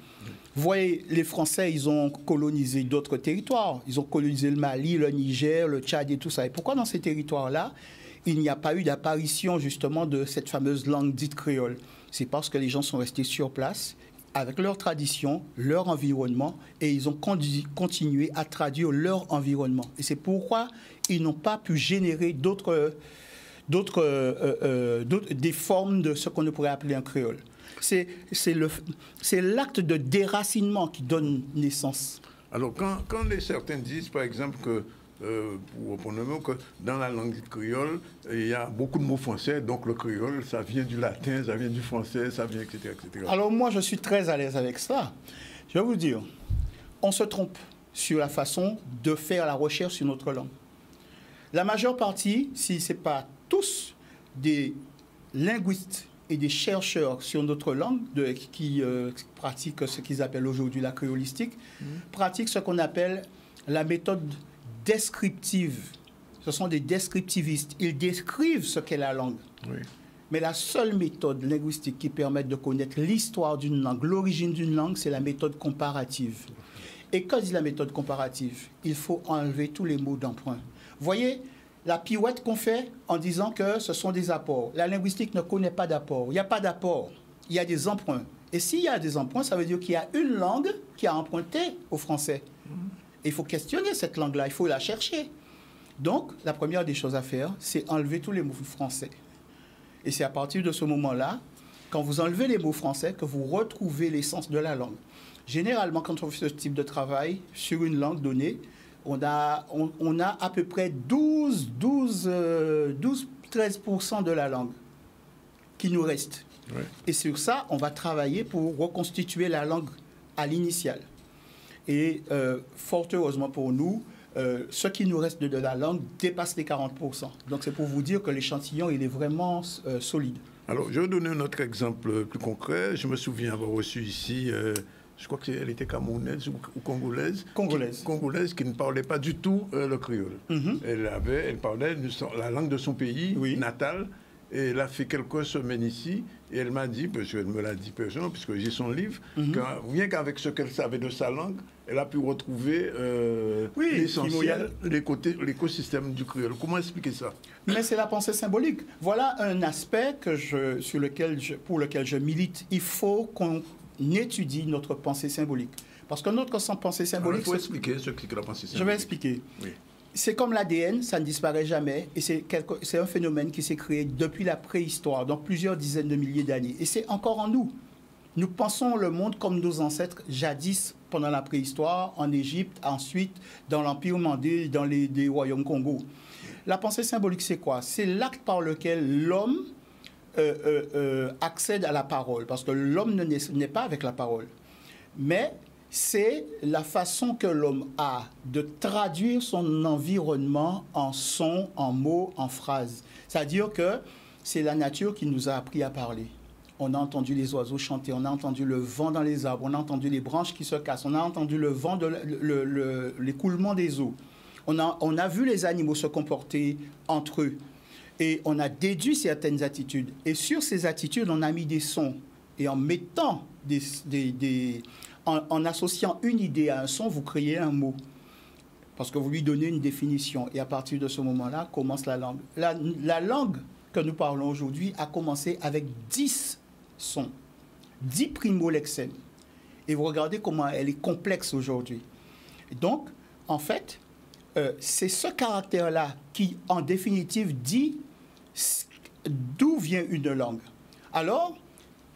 Vous voyez, les Français, ils ont colonisé d'autres territoires. Ils ont colonisé le Mali, le Niger, le Tchad et tout ça. Et pourquoi dans ces territoires-là, il n'y a pas eu d'apparition justement de cette fameuse langue dite créole? C'est parce que les gens sont restés sur place avec leur tradition, leur environnement, et ils ont continué à traduire leur environnement. Et c'est pourquoi ils n'ont pas pu générer des formes de ce qu'on pourrait appeler un créole. C'est l'acte de déracinement qui donne naissance. Alors, quand certains disent, par exemple, que pour reprendre le mot, que dans la langue créole, il y a beaucoup de mots français, donc le créole, ça vient du latin, ça vient du français, ça vient, etc., etc. Alors moi, je suis très à l'aise avec ça. Je vais vous dire, on se trompe sur la façon de faire la recherche sur notre langue. La majeure partie, si ce n'est pas tous, des linguistes et des chercheurs sur notre langue qui pratiquent ce qu'ils appellent aujourd'hui la créolistique, pratiquent ce qu'on appelle la méthode descriptive. Ce sont des descriptivistes. Ils décrivent ce qu'est la langue. Oui. Mais la seule méthode linguistique qui permet de connaître l'histoire d'une langue, l'origine d'une langue, c'est la méthode comparative. Et quand je dis la méthode comparative, il faut enlever tous les mots d'emprunt. Vous voyez, la pirouette qu'on fait en disant que ce sont des apports. La linguistique ne connaît pas d'apport. Il n'y a pas d'apport. Il y a des emprunts. Et s'il y a des emprunts, ça veut dire qu'il y a une langue qui a emprunté au français. Il faut questionner cette langue-là, il faut la chercher. Donc, la première des choses à faire, c'est enlever tous les mots français. Et c'est à partir de ce moment-là, quand vous enlevez les mots français, que vous retrouvez l'essence de la langue. Généralement, quand on fait ce type de travail sur une langue donnée, on a à peu près 12-13% de la langue qui nous reste. Ouais. Et sur ça, on va travailler pour reconstituer la langue à l'initiale. Et fort heureusement pour nous, ce qui nous reste de la langue dépasse les 40%. Donc c'est pour vous dire que l'échantillon, il est vraiment solide. Alors, je vais donner un autre exemple plus concret. Je me souviens avoir reçu ici, je crois qu'elle était camerounaise ou congolaise. Congolaise qui ne parlait pas du tout le créole. Elle parlait la langue de son pays natal. Et elle a fait quelques semaines ici, et elle m'a dit, parce qu'elle me l'a dit personnellement, puisque j'ai son livre, que rien qu'avec ce qu'elle savait de sa langue, elle a pu retrouver l'essentiel, l'écosystème du créole. Comment expliquer ça? Mais c'est la pensée symbolique. Voilà un aspect pour lequel je milite. Il faut qu'on étudie notre pensée symbolique. Parce que notre pensée symbolique... Il faut expliquer ce qu'est la pensée symbolique. Je vais expliquer. Oui. c'est comme l'ADN, ça ne disparaît jamais. Et c'est un phénomène qui s'est créé depuis la préhistoire, donc plusieurs dizaines de milliers d'années. Et c'est encore en nous. Nous pensons le monde comme nos ancêtres jadis pendant la préhistoire, en Égypte, ensuite dans l'Empire mandé, dans les royaumes Congo. La pensée symbolique, c'est quoi? C'est l'acte par lequel l'homme accède à la parole. Parce que l'homme ne naît pas avec la parole. Mais c'est la façon que l'homme a de traduire son environnement en sons, en mots, en phrases. C'est-à-dire que c'est la nature qui nous a appris à parler. On a entendu les oiseaux chanter, on a entendu le vent dans les arbres, on a entendu les branches qui se cassent, on a entendu le vent, l'écoulement des eaux. On a vu les animaux se comporter entre eux. Et on a déduit certaines attitudes. Et sur ces attitudes, on a mis des sons. Et en mettant en associant une idée à un son, vous créez un mot. Parce que vous lui donnez une définition. Et à partir de ce moment-là, commence la langue. La langue que nous parlons aujourd'hui a commencé avec 10 sons, 10 primo-lexèmes. Et vous regardez comment elle est complexe aujourd'hui. Donc, en fait, c'est ce caractère-là qui, en définitive, dit d'où vient une langue. Alors,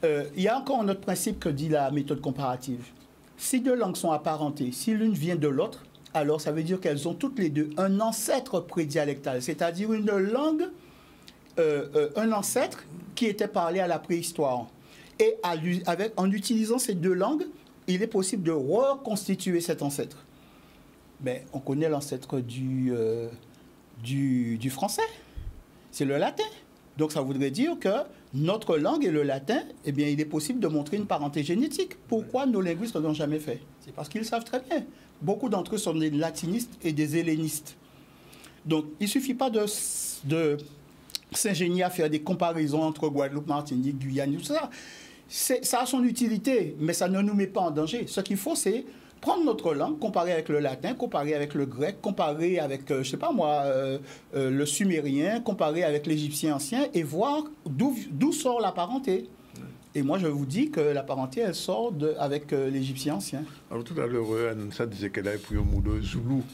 il y a encore un autre principe que dit la méthode comparative. Si deux langues sont apparentées, si l'une vient de l'autre, alors ça veut dire qu'elles ont toutes les deux un ancêtre prédialectal, c'est-à-dire une langue, un ancêtre qui était parlé à la préhistoire. Et en utilisant ces deux langues, il est possible de reconstituer cet ancêtre. Mais on connaît l'ancêtre du français, c'est le latin. Donc ça voudrait dire que notre langue et le latin, eh bien, il est possible de montrer une parenté génétique. Pourquoi nos linguistes ne l'ont jamais fait? C'est parce qu'ils savent très bien. Beaucoup d'entre eux sont des latinistes et des hellénistes. Donc il ne suffit pas de s'ingénier à faire des comparaisons entre Guadeloupe, Martinique, Guyane, tout ça. Ça a son utilité, mais ça ne nous met pas en danger. Ce qu'il faut, c'est prendre notre langue, comparer avec le latin, comparer avec le grec, comparer avec, je ne sais pas moi, le sumérien, comparer avec l'égyptien ancien et voir d'où sort la parenté. Et moi, je vous dis que la parenté, elle sort avec l'égyptien ancien. Alors tout à l'heure, Anansa disait qu'elle avait pris un mot de Zoulou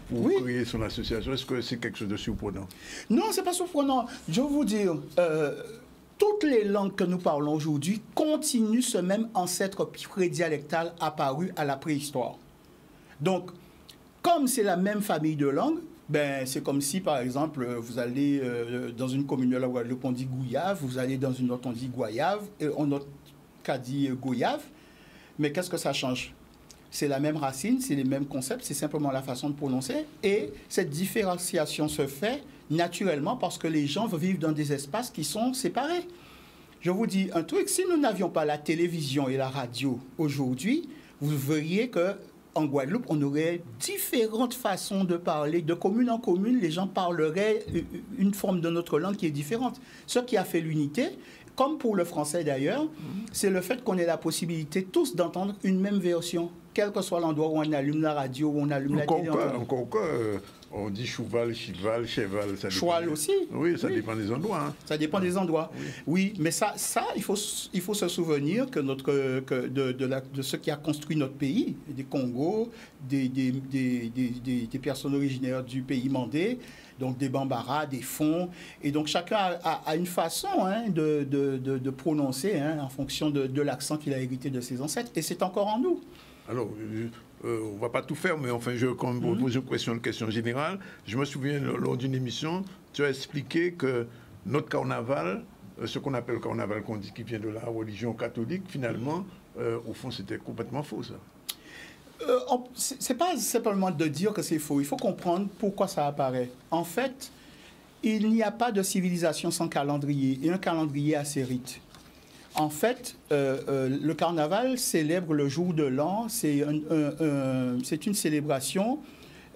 pour créer son association. Est-ce que c'est quelque chose de surprenant? Non, ce n'est pas surprenant. Je vais vous dire, toutes les langues que nous parlons aujourd'hui continuent ce même ancêtre prédialectal apparu à la préhistoire. Donc, comme c'est la même famille de langues, ben, c'est comme si, par exemple, vous allez dans une commune de la Guadeloupe, on dit Gouillave, vous allez dans une autre, on dit Goyave, et on autre cas dit Goyave. Mais qu'est-ce que ça change? C'est la même racine, c'est les mêmes concepts, c'est simplement la façon de prononcer. Et cette différenciation se fait naturellement parce que les gens vivent dans des espaces qui sont séparés. Je vous dis un truc, si nous n'avions pas la télévision et la radio aujourd'hui, vous verriez que en Guadeloupe, on aurait différentes façons de parler. De commune en commune, les gens parleraient une forme de notre langue qui est différente. Ce qui a fait l'unité, comme pour le français d'ailleurs, c'est le fait qu'on ait la possibilité tous d'entendre une même version, quel que soit l'endroit où on allume la radio, où on allume la télé. Encore on dit cheval, cheval, cheval. Cheval aussi. Oui, ça dépend des endroits. Hein. Ça dépend des endroits. Oui, mais ça il faut se souvenir que de ce qui a construit notre pays, des Congos, des personnes originaires du pays mandé, donc des Bambara, des Fonds. Et donc chacun a une façon de prononcer en fonction de l'accent qu'il a hérité de ses ancêtres. Et c'est encore en nous. Alors, on ne va pas tout faire, mais enfin, quand vous posez une question générale, je me souviens, lors d'une émission, tu as expliqué que notre carnaval, ce qu'on appelle le carnaval qu'on dit qui vient de la religion catholique, finalement, au fond, c'était complètement faux, ça. C'est pas simplement de dire que c'est faux. Il faut comprendre pourquoi ça apparaît. En fait, il n'y a pas de civilisation sans calendrier, et un calendrier a ses rites. En fait, le carnaval célèbre le jour de l'an. C'est une célébration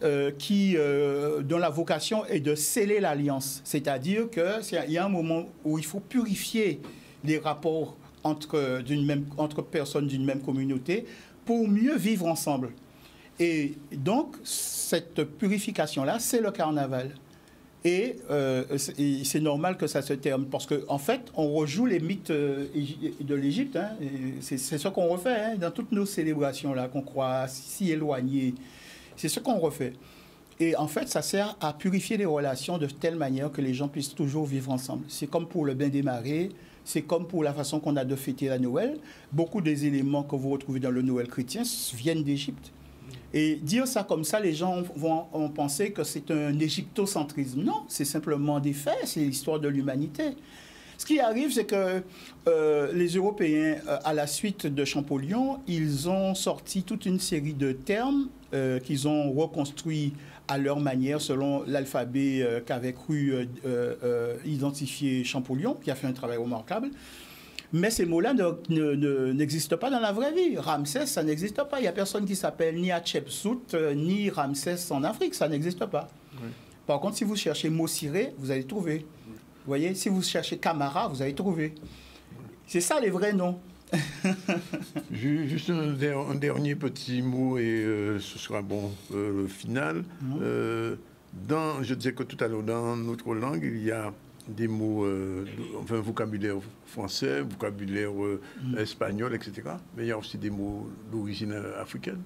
dont la vocation est de sceller l'alliance. C'est-à-dire qu'il y a un moment où il faut purifier les rapports entre personnes d'une même communauté pour mieux vivre ensemble. Et donc, cette purification-là, c'est le carnaval. Et c'est normal que ça se termine, parce qu'en fait, on rejoue les mythes de l'Égypte. Hein, c'est ce qu'on refait dans toutes nos célébrations-là, qu'on croit si éloignées. C'est ce qu'on refait. Et en fait, ça sert à purifier les relations de telle manière que les gens puissent toujours vivre ensemble. C'est comme pour le bain des marées, c'est comme pour la façon qu'on a de fêter la Noël. Beaucoup des éléments que vous retrouvez dans le Noël chrétien viennent d'Égypte. Et dire ça comme ça, les gens vont penser que c'est un égyptocentrisme. Non, c'est simplement des faits, c'est l'histoire de l'humanité. Ce qui arrive, c'est que les Européens, à la suite de Champollion, ils ont sorti toute une série de termes qu'ils ont reconstruits à leur manière, selon l'alphabet qu'avait cru identifier Champollion, qui a fait un travail remarquable. Mais ces mots-là n'existent pas dans la vraie vie. Ramsès, ça n'existe pas. Il n'y a personne qui s'appelle ni Hatshepsut, ni Ramsès en Afrique. Ça n'existe pas. Oui. Par contre, si vous cherchez Mossiré, vous allez trouver. Vous voyez, si vous cherchez Camara, vous allez trouver. C'est ça les vrais noms. Juste un dernier petit mot et ce sera bon le final. Je disais que tout à l'heure, dans notre langue, il y a des mots, enfin vocabulaire français, vocabulaire espagnol, etc. Mais il y a aussi des mots d'origine africaine.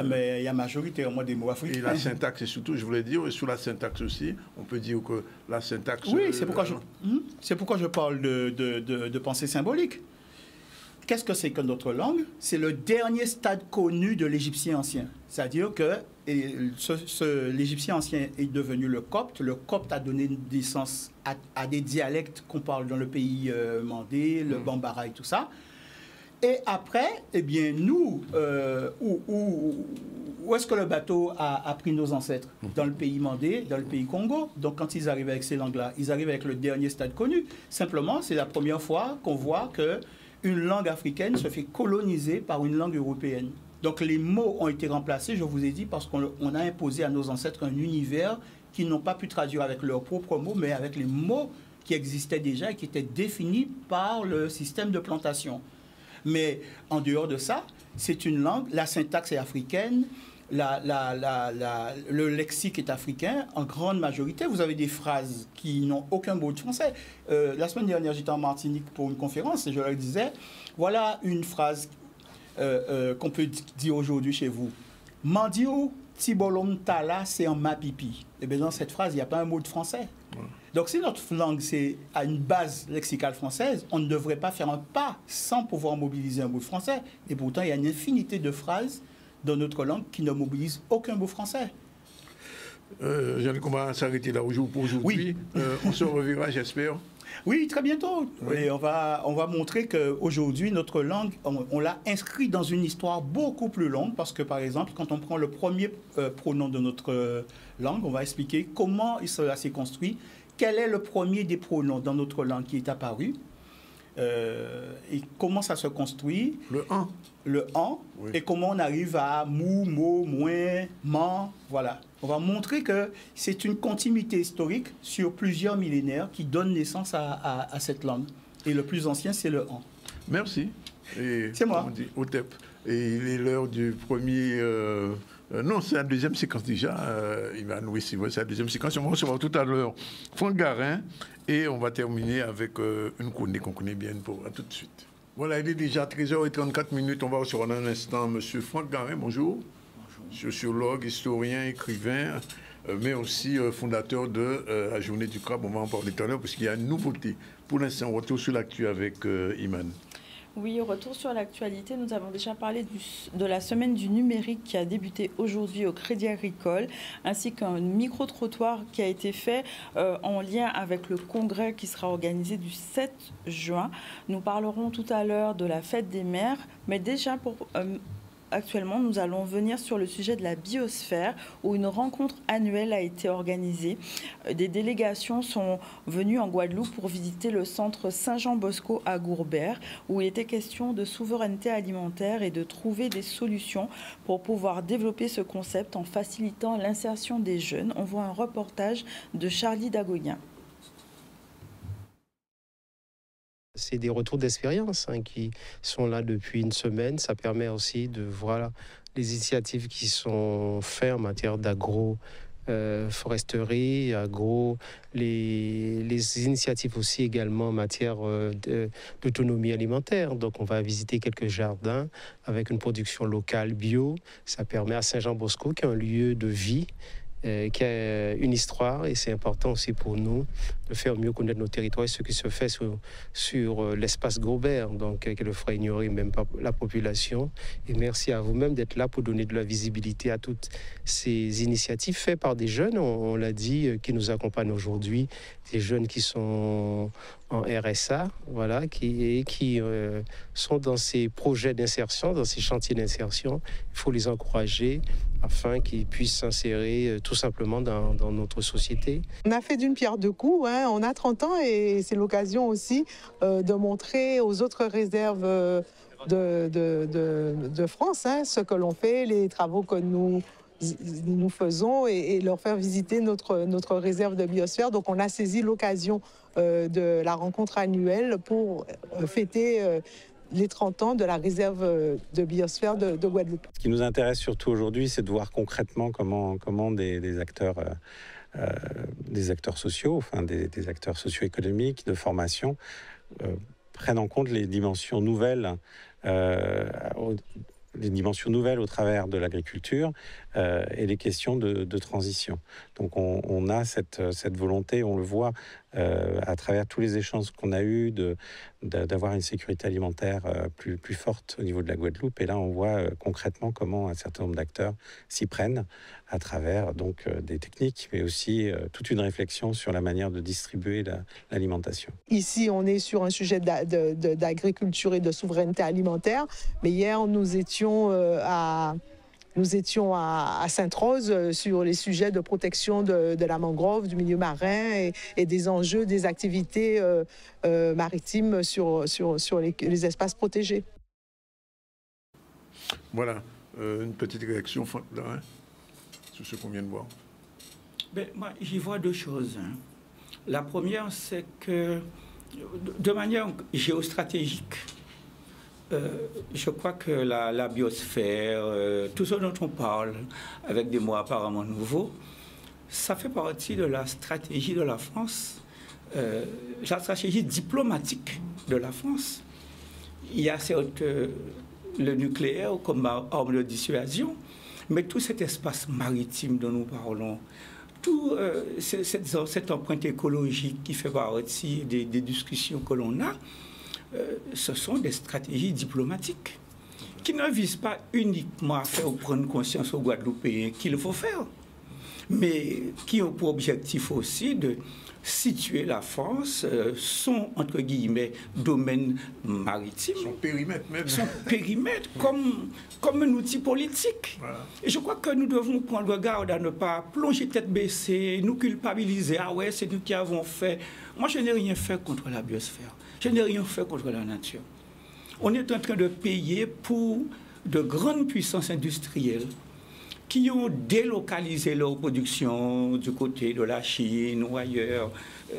Mais il y a majoritairement des mots africains. Et la syntaxe, et surtout, je voulais dire, et sur la syntaxe aussi, on peut dire que la syntaxe... Oui, c'est pourquoi je parle de pensée symbolique. Qu'est-ce que c'est que notre langue? C'est le dernier stade connu de l'égyptien ancien. C'est-à-dire que l'égyptien ancien est devenu le copte. Le copte a donné naissance à des dialectes qu'on parle dans le pays mandé, le bambara et tout ça. Et après, eh bien, nous, où est-ce que le bateau a pris nos ancêtres? Dans le pays mandé, dans le pays Congo. Donc, quand ils arrivent avec ces langues-là, ils arrivent avec le dernier stade connu. Simplement, c'est la première fois qu'on voit qu'une langue africaine se fait coloniser par une langue européenne. Donc, les mots ont été remplacés, je vous ai dit, parce qu'on a imposé à nos ancêtres un univers qu'ils n'ont pas pu traduire avec leurs propres mots, mais avec les mots qui existaient déjà et qui étaient définis par le système de plantation. Mais en dehors de ça, c'est une langue, la syntaxe est africaine, le lexique est africain, en grande majorité. Vous avez des phrases qui n'ont aucun mot de français. La semaine dernière, j'étais en Martinique pour une conférence et je leur disais, voilà une phrase qu'on peut dire aujourd'hui chez vous. Mandio tibolom tala, c'est en ma pipi. Et bien dans cette phrase, il n'y a pas un mot de français. Donc si notre langue c'est à une base lexicale française, on ne devrait pas faire un pas sans pouvoir mobiliser un mot français. Et pourtant, il y a une infinité de phrases dans notre langue qui ne mobilisent aucun mot français. Jean-Luc, on va s'arrêter là pour aujourd'hui. Oui. On se reverra, j'espère. Oui, très bientôt. Oui. Et on va montrer qu'aujourd'hui, notre langue, on l'a inscrit dans une histoire beaucoup plus longue parce que, par exemple, quand on prend le premier pronom de notre langue, on va expliquer comment cela s'est construit, quel est le premier des pronoms dans notre langue qui est apparu et comment ça se construit. Le en. Le en, oui. Et comment on arrive à mou, mo, moins, man, voilà. On va montrer que c'est une continuité historique sur plusieurs millénaires qui donne naissance à cette langue. Et le plus ancien, c'est le en. Merci. C'est moi. On dit Otep. Et il est l'heure du premier... non, c'est la deuxième séquence déjà. Ivan, oui, c'est la deuxième séquence. On va recevoir tout à l'heure Franck Garin. Et on va terminer avec une chronique qu'on connaît bien. À tout de suite. Voilà, il est déjà 13h34. On va recevoir dans un instant M. Franck Garin. Bonjour. Sociologue, historien, écrivain, mais aussi fondateur de la Journée du Crabe. On va en parler tout à l'heure parce qu'il y a une nouveauté. Pour l'instant, on retourne sur l'actu avec Iman. Oui, retour sur l'actualité. Nous avons déjà parlé de la semaine du numérique qui a débuté aujourd'hui au Crédit Agricole, ainsi qu'un micro-trottoir qui a été fait en lien avec le congrès qui sera organisé du 7 juin. Nous parlerons tout à l'heure de la fête des mères, mais déjà actuellement, nous allons venir sur le sujet de la biosphère où une rencontre annuelle a été organisée. Des délégations sont venues en Guadeloupe pour visiter le centre Saint-Jean-Bosco à Gourbert où il était question de souveraineté alimentaire et de trouver des solutions pour pouvoir développer ce concept en facilitant l'insertion des jeunes. On voit un reportage de Charlie Dagonia. C'est des retours d'expérience qui sont là depuis une semaine. Ça permet aussi de voir les initiatives qui sont faites en matière foresterie, agro, les initiatives aussi également en matière d'autonomie alimentaire. Donc on va visiter quelques jardins avec une production locale bio. Ça permet à Saint-Jean-Bosco, qui est un lieu de vie, qui a une histoire, et c'est important aussi pour nous de faire mieux connaître nos territoires et ce qui se fait sur l'espace Gobert, donc qui le fera ignorer même pas la population. Et merci à vous-même d'être là pour donner de la visibilité à toutes ces initiatives faites par des jeunes, on l'a dit, qui nous accompagnent aujourd'hui, des jeunes qui sont en RSA, voilà, qui sont dans ces projets d'insertion, dans ces chantiers d'insertion. Il faut les encourager afin qu'ils puissent s'insérer tout simplement dans notre société. On a fait d'une pierre deux coups, hein. On a 30 ans et c'est l'occasion aussi de montrer aux autres réserves de France, hein, ce que l'on fait, les travaux que nous faisons et leur faire visiter notre réserve de biosphère. Donc on a saisi l'occasion de la rencontre annuelle pour fêter les 30 ans de la réserve de biosphère de Guadeloupe. Ce qui nous intéresse surtout aujourd'hui, c'est de voir concrètement comment des acteurs sociaux, enfin des acteurs socio-économiques, de formation, prennent en compte les dimensions nouvelles au travers de l'agriculture et les questions de transition. Donc on a cette volonté, on le voit à travers tous les échanges qu'on a eus d'avoir une sécurité alimentaire plus forte au niveau de la Guadeloupe. Et là, on voit concrètement comment un certain nombre d'acteurs s'y prennent à travers donc des techniques, mais aussi toute une réflexion sur la manière de distribuer l'alimentation. Ici, on est sur un sujet d'agriculture et de souveraineté alimentaire, mais hier, nous étions à Sainte-Rose sur les sujets de protection de la mangrove, du milieu marin et des enjeux des activités maritimes sur les espaces protégés. Voilà, une petite réaction, Franck Larin, sur ce qu'on vient de voir. Ben, moi, j'y vois deux choses. La première, c'est que de manière géostratégique, je crois que la biosphère, tout ce dont on parle avec des mots apparemment nouveaux, ça fait partie de la stratégie de la France, la stratégie diplomatique de la France. Il y a certes le nucléaire comme arme de dissuasion, mais tout cet espace maritime dont nous parlons, tout cette empreinte écologique qui fait partie des discussions que l'on a, ce sont des stratégies diplomatiques qui ne visent pas uniquement à faire prendre conscience aux Guadeloupéens qu'il faut faire, mais qui ont pour objectif aussi de situer la France, son, entre guillemets, domaine maritime. Son périmètre même. Son périmètre comme un outil politique. Voilà. Et je crois que nous devons prendre garde à ne pas plonger tête baissée, nous culpabiliser. Ah ouais, c'est nous qui avons fait. Moi, je n'ai rien fait contre la biosphère. Je n'ai rien fait contre la nature. On est en train de payer pour de grandes puissances industrielles qui ont délocalisé leur production du côté de la Chine ou ailleurs.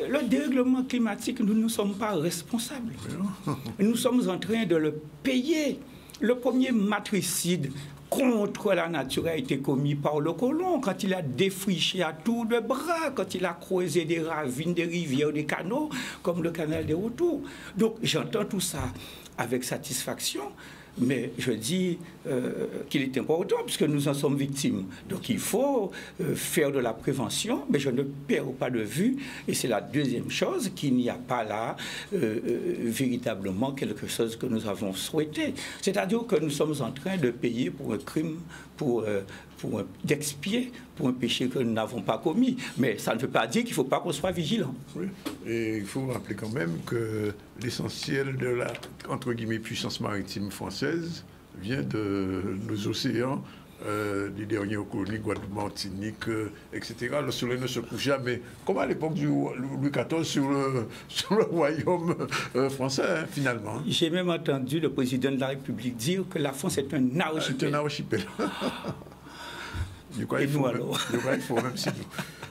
Le dérèglement climatique, nous ne sommes pas responsables. Nous sommes en train de le payer. Le premier matricide contre la nature a été commis par le colon quand il a défriché à tour de bras, quand il a creusé des ravines, des rivières, des canaux, comme le canal des Retours. Donc j'entends tout ça avec satisfaction. Mais je dis qu'il est important puisque nous en sommes victimes. Donc il faut faire de la prévention, mais je ne perds pas de vue, et c'est la deuxième chose, qu'il n'y a pas là véritablement quelque chose que nous avons souhaité. C'est-à-dire que nous sommes en train de payer pour un crime, d'expier pour un péché que nous n'avons pas commis. Mais ça ne veut pas dire qu'il ne faut pas qu'on soit vigilant. Oui. Et il faut rappeler quand même que l'essentiel de la, entre guillemets, puissance maritime française vient de nos océans, des dernières colonies, Guadeloupe, Martinique, etc. Le soleil ne se couche jamais, comme à l'époque du Louis XIV sur le royaume français, hein, finalement. J'ai même entendu le président de la République dire que la France est un archipel. C'est un archipel. Du coup, il faut même si nous.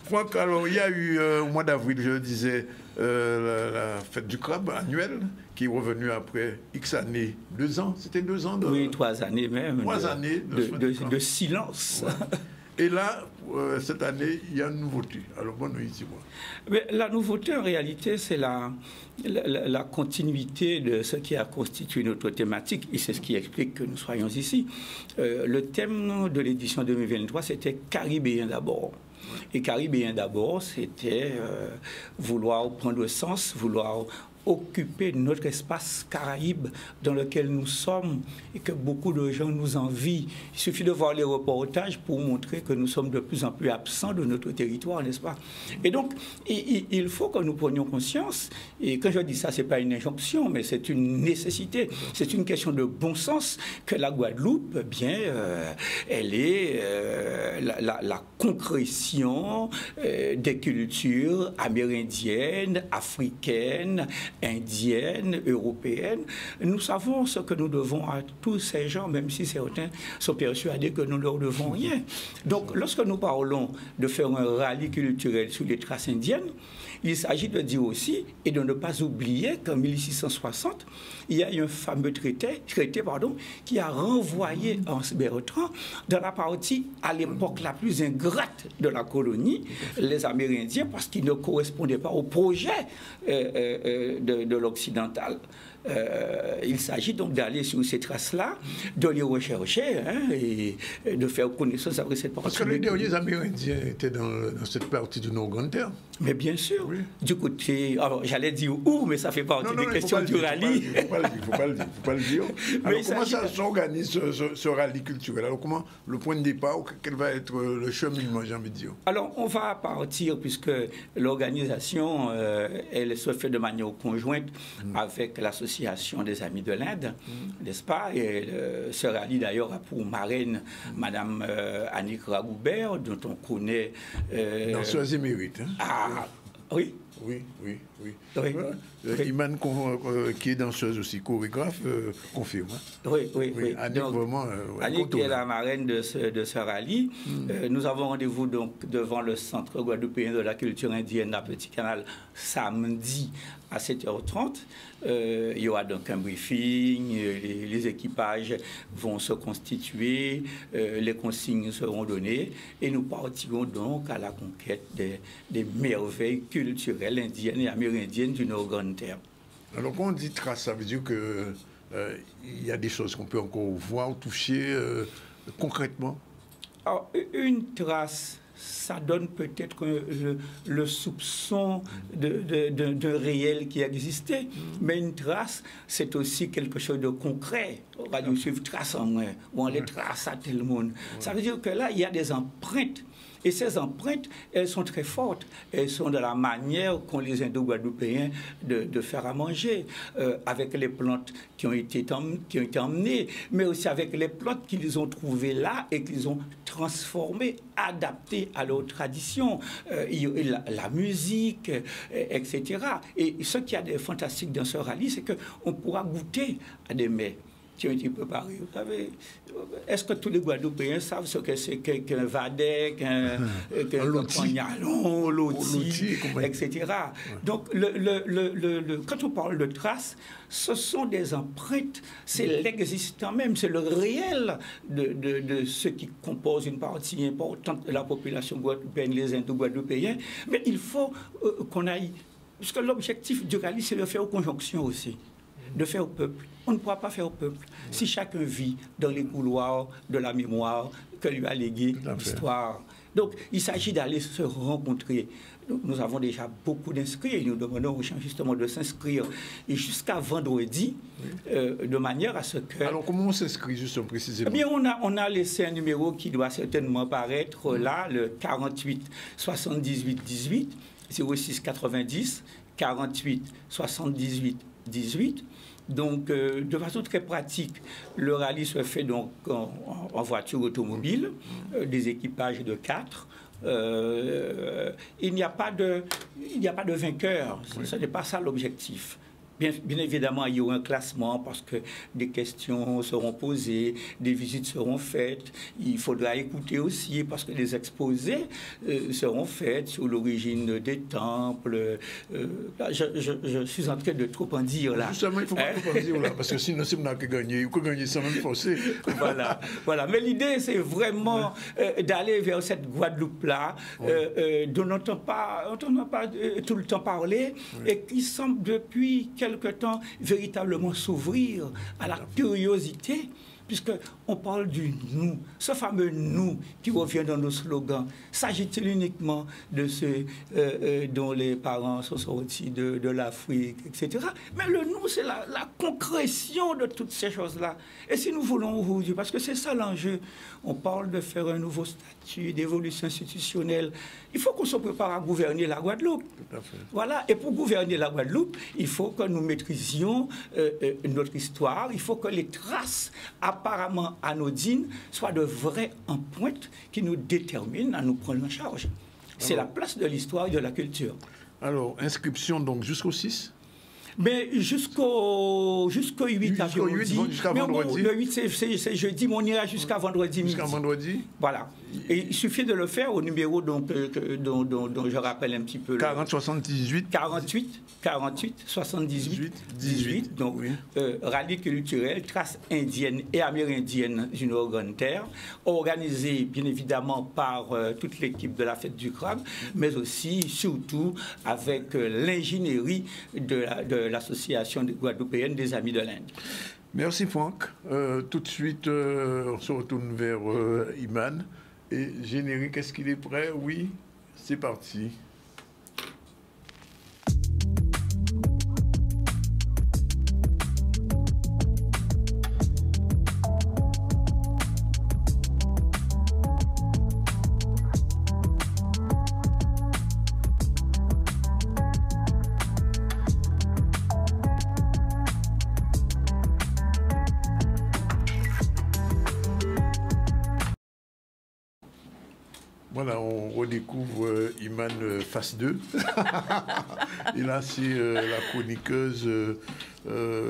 Franck, alors il y a eu au mois d'avril, je disais, la fête du crabe annuelle qui est revenue après X années, 2 ans, c'était 2 ans de... Oui, 3 années même. 3 années de silence. Ouais. Et là, cette année, il y a une nouveauté. Alors, bon, ici, moi. Mais la nouveauté, en réalité, c'est la continuité de ce qui a constitué notre thématique, et c'est ce qui explique que nous soyons ici. Le thème de l'édition 2023, c'était Caribéen d'abord. Et Caribéen d'abord, c'était vouloir prendre sens, vouloir occuper notre espace caraïbe dans lequel nous sommes et que beaucoup de gens nous envient. Il suffit de voir les reportages pour montrer que nous sommes de plus en plus absents de notre territoire, n'est-ce pas? Et donc, il faut que nous prenions conscience, et quand je dis ça, ce n'est pas une injonction, mais c'est une nécessité, c'est une question de bon sens, que la Guadeloupe, bien, elle est la concrétion des cultures amérindiennes, africaines, indienne, européenne. Nous savons ce que nous devons à tous ces gens, même si certains sont persuadés que nous ne leur devons rien. Donc, lorsque nous parlons de faire un rallye culturel sur les traces indiennes, il s'agit de dire aussi, et de ne pas oublier qu'en 1660, il y a eu un fameux traité qui a renvoyé Hans Bertrand dans la partie, à l'époque la plus ingrate de la colonie, les Amérindiens, parce qu'ils ne correspondaient pas au projet de l'occidental. Il s'agit donc d'aller sur ces traces-là, de les rechercher et de faire connaissance avec cette partie. Parce que les derniers Amérindiens étaient dans cette partie du Nord-Grande-Terre. Mais bien sûr. Oui. Du côté, alors j'allais dire où, mais ça fait partie des questions du rallye. Il ne faut pas le dire. Alors comment ça s'organise ce rallye culturel? Alors comment le point de départ, quel va être le cheminement, j'ai envie de dire? Alors on va partir, puisque l'organisation, elle se fait de manière conjointe avec l'association des Amis de l'Inde, n'est-ce pas? Et ce rallye d'ailleurs a pour marraine Madame Annick Ragoubert, dont on connaît... Danseuse émérite. Hein? Ah, oui. Oui. Iman, qui est danseuse aussi, chorégraphe, confirme. Oui. Annick, donc, vraiment, Annick qui est la marraine de ce rallye. Nous avons rendez-vous donc devant le Centre guadeloupéen de la culture indienne à Petit Canal samedi à 7h30. Il y aura donc un briefing, les équipages vont se constituer, les consignes seront données et nous partirons donc à la conquête des merveilles culturelles indiennes et amérindiennes du Nord-Grande-Terre. Alors quand on dit trace, ça veut dire qu'il y a des choses qu'on peut encore voir, toucher concrètement? Alors, une trace, ça donne peut-être le soupçon d'un réel qui existait. Mais une trace, c'est aussi quelque chose de concret. On va nous suivre trace en moi, ou on les trace à tel monde. Ça veut dire que là, il y a des empreintes. Et ces empreintes, elles sont très fortes. Elles sont de la manière qu'ont les Indo-Guadeloupéens de faire à manger, avec les plantes qui ont été emmenées, mais aussi avec les plantes qu'ils ont trouvées là et qu'ils ont transformées, adaptées à leur tradition, la musique, etc. Et ce qu'il y a de fantastique dans ce rallye, c'est qu'on pourra goûter à des mets qui ont été préparés. Vous savez, est-ce que tous les Guadeloupéens savent ce que c'est qu'un vadec, qu'un poignalon, loti, etc. Donc, quand on parle de traces, ce sont des empreintes, c'est l'existant même, c'est le réel de ce qui compose une partie importante de la population guadeloupéenne, les Indo-Guadeloupéens. Mais il faut qu'on aille... Parce que l'objectif du rallye, c'est de faire aux conjonctions aussi, de faire au peuple. On ne pourra pas faire au peuple si chacun vit dans les couloirs de la mémoire que lui a légué l'histoire. Donc, il s'agit d'aller se rencontrer. Nous avons déjà beaucoup d'inscrits et nous demandons aux gens justement de s'inscrire et jusqu'à vendredi, de manière à ce que... Alors, comment on s'inscrit, justement, précisément? Eh bien, on a laissé un numéro qui doit certainement paraître là, le 48 78 18, 06 90, 48 78 18. Donc, de façon très pratique, le rallye se fait donc en voiture automobile, des équipages de 4. Il n'y a pas de vainqueur, ce n'est pas ça l'objectif. Bien évidemment, il y aura un classement parce que des questions seront posées, des visites seront faites. Il faudra écouter aussi parce que les exposés seront faits sur l'origine des temples. Là, je suis en train de trop en dire là. Justement, il ne faut pas trop en dire là, parce que sinon, c'est on qui gagner. Il faut gagner sans même forcer. Voilà. Mais l'idée, c'est vraiment d'aller vers cette Guadeloupe-là, dont on n'entend pas tout le temps parler, et qui semble depuis quelque temps véritablement s'ouvrir à la curiosité, puisqu'on parle du nous, ce fameux nous qui revient dans nos slogans. S'agit-il uniquement de ceux dont les parents sont sortis de l'Afrique, etc. Mais le nous, c'est la concrétion de toutes ces choses-là. Et si nous voulons aujourd'hui, parce que c'est ça l'enjeu, on parle de faire un nouveau statut, d'évolution institutionnelle, il faut qu'on se prépare à gouverner la Guadeloupe. Tout à fait. Voilà, et pour gouverner la Guadeloupe, il faut que nous maîtrisions notre histoire, il faut que les traces apparemment anodines soient de vraies empreintes qui nous déterminent à nous prendre en charge. C'est la place de l'histoire et de la culture. Alors, inscription donc jusqu'au 6 ? Mais jusqu'au 8 avril. Jusqu'à vendredi. Le 8, c'est jeudi, mais on ira jusqu'à vendredi. Jusqu'à vendredi. Voilà. Et il suffit de le faire au numéro dont je rappelle un petit peu. 40 78. 48 78 18. Donc, rallye culturel, traces indiennes et amérindiennes d'une organe terre, organisé bien évidemment par toute l'équipe de la fête du crabe, mais aussi, surtout, avec l'ingénierie de l'association guadeloupéenne des Amis de l'Inde. Merci Franck. Tout de suite, on se retourne vers Iman. Et générique, est-ce qu'il est prêt? Oui, c'est parti. Voilà, on redécouvre Iman phase 2. Et là, c'est la chroniqueuse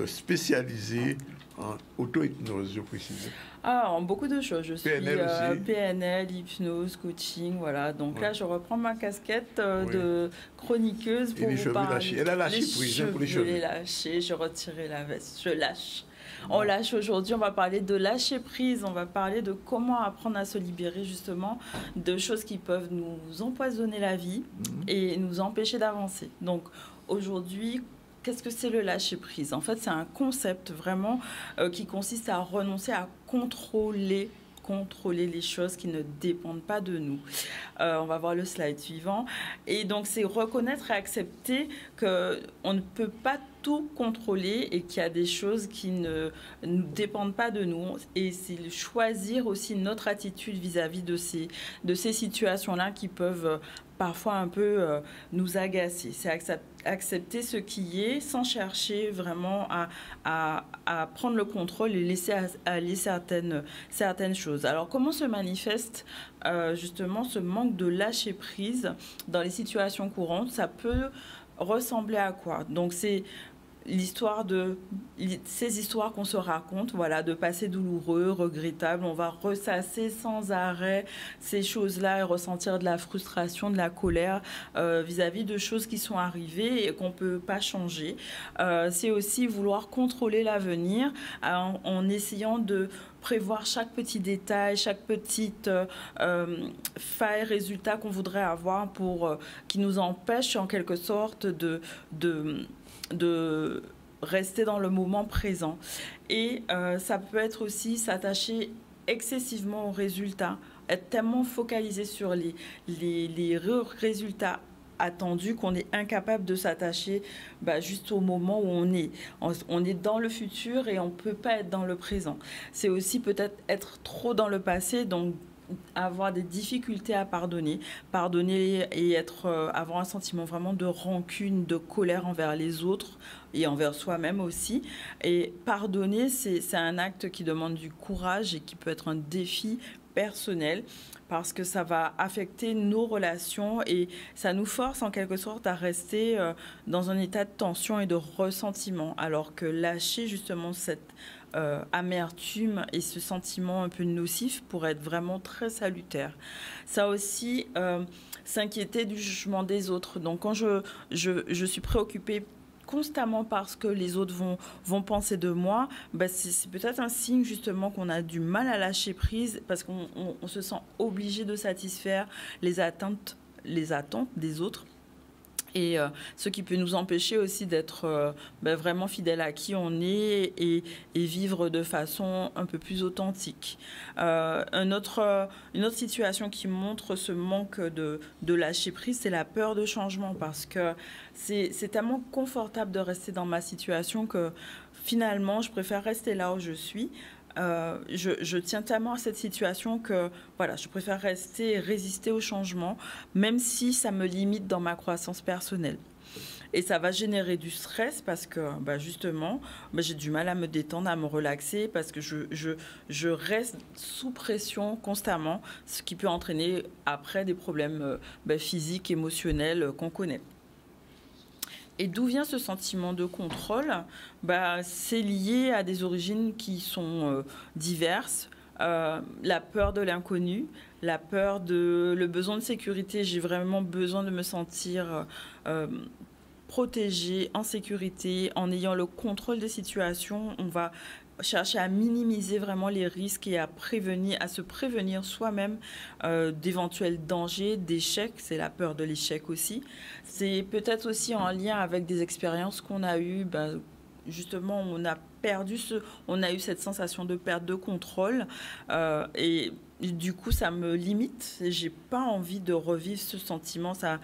spécialisée en auto-hypnose, je précise. Ah, en beaucoup de choses. Je suis PNL, PNL, hypnose, coaching, voilà. Donc là, je reprends ma casquette de chroniqueuse pour vous parler. Elle a lâché prise pour les cheveux. Je l'ai lâché, je retirais la veste, je lâche. On lâche aujourd'hui, on va parler de lâcher prise, on va parler de comment apprendre à se libérer justement de choses qui peuvent nous empoisonner la vie et nous empêcher d'avancer. Donc aujourd'hui, qu'est-ce que c'est le lâcher prise? En fait, c'est un concept vraiment qui consiste à renoncer à contrôler les choses qui ne dépendent pas de nous. On va voir le slide suivant. Et donc, c'est reconnaître et accepter qu'on ne peut pas tout contrôler et qu'il y a des choses qui ne dépendent pas de nous. Et c'est choisir aussi notre attitude vis-à-vis de ces situations-là qui peuvent parfois un peu nous agacer. C'est accepter ce qui est sans chercher vraiment à prendre le contrôle et laisser aller certaines choses. Alors, comment se manifeste justement ce manque de lâcher prise dans les situations courantes? Ça peut ressembler à quoi? Donc, c'est ces histoires qu'on se raconte, voilà, de passé douloureux, regrettable. On va ressasser sans arrêt ces choses-là et ressentir de la frustration, de la colère vis-à-vis de choses qui sont arrivées et qu'on ne peut pas changer. C'est aussi vouloir contrôler l'avenir en essayant de prévoir chaque petit détail, chaque petite faille, résultat qu'on voudrait avoir qui nous empêche en quelque sorte de rester dans le moment présent. Et ça peut être aussi s'attacher excessivement aux résultats, être tellement focalisé sur les résultats attendus qu'on est incapable de s'attacher juste au moment où on est. On est dans le futur et on ne peut pas être dans le présent. C'est aussi peut-être être trop dans le passé, donc avoir des difficultés à pardonner et avoir un sentiment vraiment de rancune, de colère envers les autres et envers soi-même aussi. Et pardonner, c'est un acte qui demande du courage et qui peut être un défi personnel, parce que ça va affecter nos relations et ça nous force en quelque sorte à rester dans un état de tension et de ressentiment, alors que lâcher justement cette amertume et ce sentiment un peu nocif pourrait être vraiment très salutaire. Ça aussi, s'inquiéter du jugement des autres. Donc quand je suis préoccupée constamment parce que les autres vont penser de moi, bah c'est peut-être un signe justement qu'on a du mal à lâcher prise parce qu'on se sent obligé de satisfaire les attentes des autres. Et ce qui peut nous empêcher aussi d'être vraiment fidèles à qui on est et vivre de façon un peu plus authentique. Une autre situation qui montre ce manque de lâcher prise, c'est la peur de changement, parce que c'est tellement confortable de rester dans ma situation que finalement, je préfère rester là où je suis. Je tiens tellement à cette situation que voilà, je préfère rester et résister au changement, même si ça me limite dans ma croissance personnelle. Et ça va générer du stress parce que justement, j'ai du mal à me détendre, à me relaxer, parce que je reste sous pression constamment, ce qui peut entraîner après des problèmes physiques, émotionnels qu'on connaît. Et d'où vient ce sentiment de contrôle? C'est lié à des origines qui sont diverses. La peur de l'inconnu, la peur le besoin de sécurité. J'ai vraiment besoin de me sentir protégée, en sécurité, en ayant le contrôle des situations. On va chercher à minimiser vraiment les risques et à se prévenir soi-même d'éventuels dangers, d'échecs. C'est la peur de l'échec aussi. C'est peut-être aussi en lien avec des expériences qu'on a eues. Justement, on a eu cette sensation de perte de contrôle et du coup, ça me limite. J'ai pas envie de revivre ce sentiment. Ça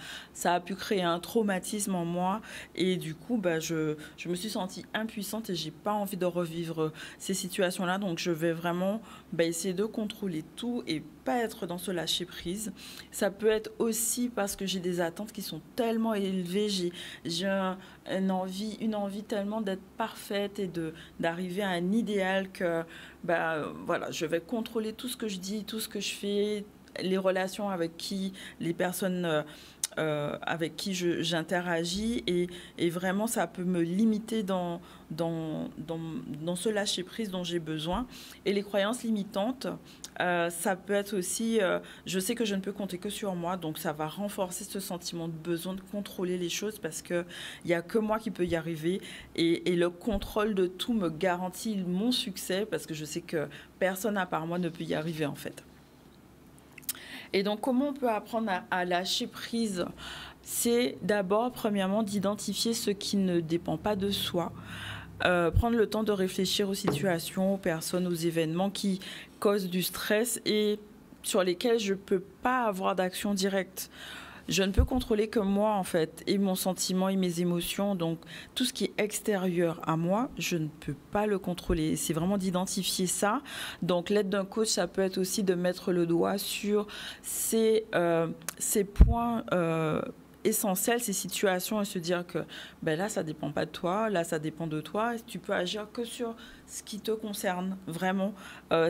a pu créer un traumatisme en moi et du coup, je me suis sentie impuissante et j'ai pas envie de revivre ces situations-là. Donc, je vais vraiment essayer de contrôler tout et pas être dans ce lâcher prise. Ça peut être aussi parce que j'ai des attentes qui sont tellement élevées. J'ai une envie tellement d'être parfaite et d'arriver à un idéal que voilà, je vais contrôler tout ce que je dis, tout ce que je fais, les relations avec les personnes avec qui j'interagis et vraiment ça peut me limiter dans ce lâcher prise dont j'ai besoin. Et les croyances limitantes, ça peut être aussi, je sais que je ne peux compter que sur moi, donc ça va renforcer ce sentiment de besoin de contrôler les choses parce qu'il n'y a que moi qui peux y arriver et le contrôle de tout me garantit mon succès parce que je sais que personne à part moi ne peut y arriver en fait. Et donc, comment on peut apprendre à lâcher prise? C'est d'abord, premièrement, d'identifier ce qui ne dépend pas de soi. Prendre le temps de réfléchir aux situations, aux personnes, aux événements qui causent du stress et sur lesquels je ne peux pas avoir d'action directe. Je ne peux contrôler que moi, en fait, et mon sentiment et mes émotions. Donc, tout ce qui est extérieur à moi, je ne peux pas le contrôler. C'est vraiment d'identifier ça. Donc, l'aide d'un coach, ça peut être aussi de mettre le doigt sur ces points essentiels, ces situations, et se dire que là, ça ne dépend pas de toi, là, ça dépend de toi. Tu peux agir que sur ce qui te concerne, vraiment,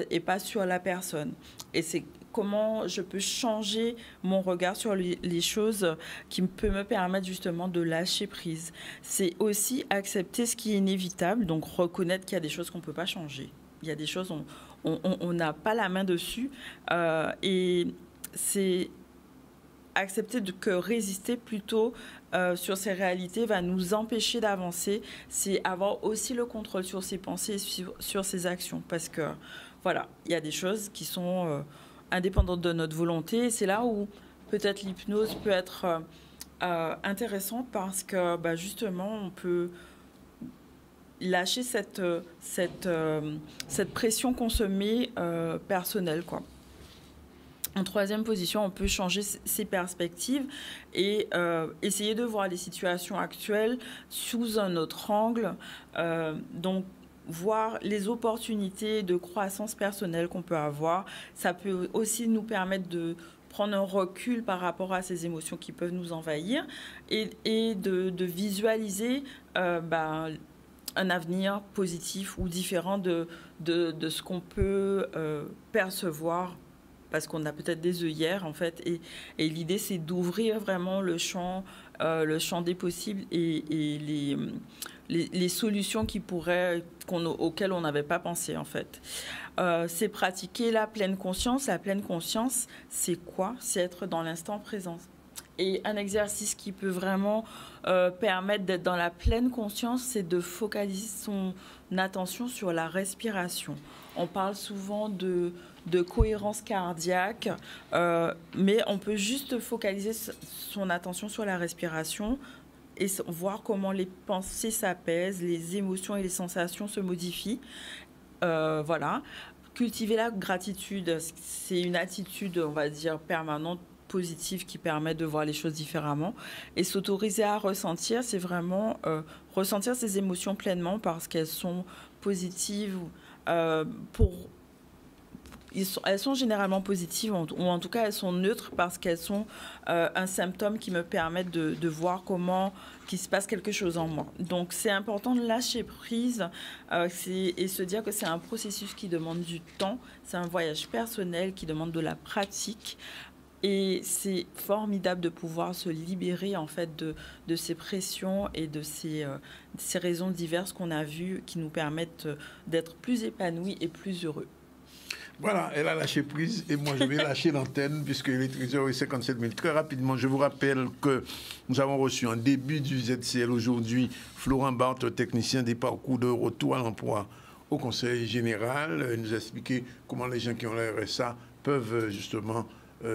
et pas sur la personne. Et c'est comment je peux changer mon regard sur les choses qui peut me permettre justement de lâcher prise. C'est aussi accepter ce qui est inévitable, donc reconnaître qu'il y a des choses qu'on ne peut pas changer. Il y a des choses, on n'a pas la main dessus. Et c'est accepter que résister plutôt sur ces réalités va nous empêcher d'avancer. C'est avoir aussi le contrôle sur ses pensées et sur ses actions. Parce que, voilà, il y a des choses qui sont indépendante de notre volonté. C'est là où peut-être l'hypnose peut être intéressante parce que justement, on peut lâcher cette pression qu'on se met personnelle, quoi. En troisième position, on peut changer ses perspectives et essayer de voir les situations actuelles sous un autre angle. Donc, voir les opportunités de croissance personnelle qu'on peut avoir. Ça peut aussi nous permettre de prendre un recul par rapport à ces émotions qui peuvent nous envahir et de visualiser un avenir positif ou différent de ce qu'on peut percevoir parce qu'on a peut-être des œillères en fait, et l'idée c'est d'ouvrir vraiment le champ des possibles et les solutions auxquelles on n'avait pas pensé en fait. C'est pratiquer la pleine conscience. La pleine conscience, c'est quoi? C'est être dans l'instant présent. Et un exercice qui peut vraiment permettre d'être dans la pleine conscience, c'est de focaliser son attention sur la respiration. On parle souvent de cohérence cardiaque, mais on peut juste focaliser son attention sur la respiration et voir comment les pensées s'apaisent, les émotions et les sensations se modifient. Voilà. Cultiver la gratitude, c'est une attitude, on va dire, permanente, positive, qui permet de voir les choses différemment. Et s'autoriser à ressentir, c'est vraiment ressentir ces émotions pleinement parce qu'elles sont positives. Elles sont généralement positives, ou en tout cas elles sont neutres parce qu'elles sont un symptôme qui me permet de voir qu'il se passe quelque chose en moi. Donc c'est important de lâcher prise et se dire que c'est un processus qui demande du temps, c'est un voyage personnel qui demande de la pratique. Et c'est formidable de pouvoir se libérer en fait de ces pressions et de ces raisons diverses qu'on a vues qui nous permettent d'être plus épanouis et plus heureux. Voilà, elle a lâché prise et moi je vais lâcher l'antenne puisqu'il est 13h57. Très rapidement, je vous rappelle que nous avons reçu en début du ZCL aujourd'hui Florent Barthes, technicien des parcours de retour à l'emploi au Conseil général. Il nous a expliqué comment les gens qui ont le RSA peuvent justement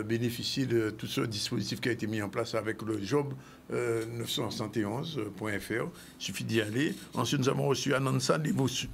bénéficier de tout ce dispositif qui a été mis en place avec le job 971.fr. Il suffit d'y aller. Ensuite, nous avons reçu Anansa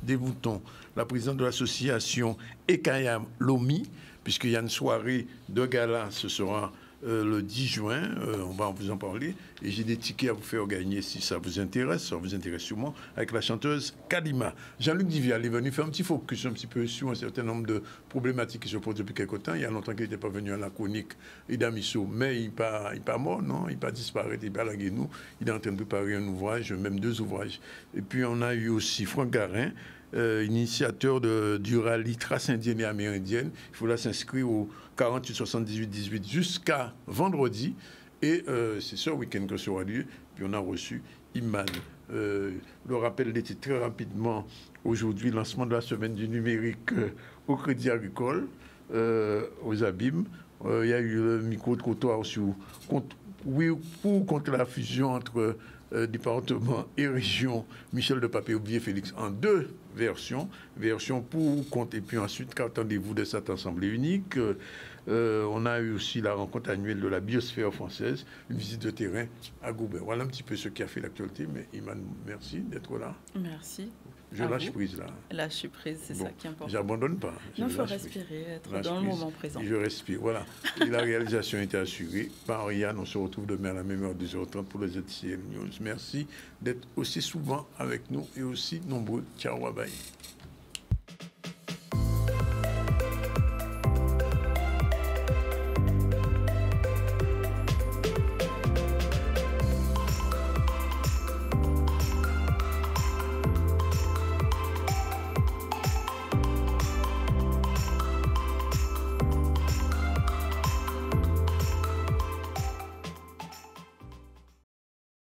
Devouton, la présidente de l'association Ekaya Lomi, puisqu'il y a une soirée de gala, ce sera le 10 juin, on va vous en parler, et j'ai des tickets à vous faire gagner si ça vous intéresse sûrement, avec la chanteuse Kalima. Jean-Luc Divial est venu faire un petit focus un petit peu sur un certain nombre de problématiques qui se posent depuis quelque temps. Il y a longtemps qu'il n'était pas venu à la chronique Idamiso, mais il n'est pas mort, non, il n'est pas disparu, il n'est pas lagué nous, il est en train de préparer un ouvrage, même 2 ouvrages. Et puis on a eu aussi Franck Garin, initiateur du rallye Trace indienne et amérindienne. Il faut là s'inscrire au 48 78 18 jusqu'à vendredi. Et c'est ce week-end que ça aura lieu. Puis on a reçu Iman. Le rappel était très rapidement aujourd'hui, lancement de la semaine du numérique au Crédit Agricole, aux Abîmes. Il y a eu le micro-trottoir contre la fusion entre département et région. Michel de Pape-Oublié Félix en 2 versions. Version pour ou contre, et puis ensuite, qu'attendez-vous de cette assemblée unique? On a eu aussi la rencontre annuelle de la biosphère française, une visite de terrain à Goubert. Voilà un petit peu ce qui a fait l'actualité, mais Iman, merci d'être là. Merci. Je lâche prise là. Lâche prise, c'est ça qui est important. J'abandonne pas. Non, il faut respirer, être dans le moment présent. Je respire, voilà. Et la réalisation a été assurée par Yann. On se retrouve demain à la même heure, 2h30 pour les ZCL News. Merci d'être aussi souvent avec nous et aussi nombreux. Ciao, bye.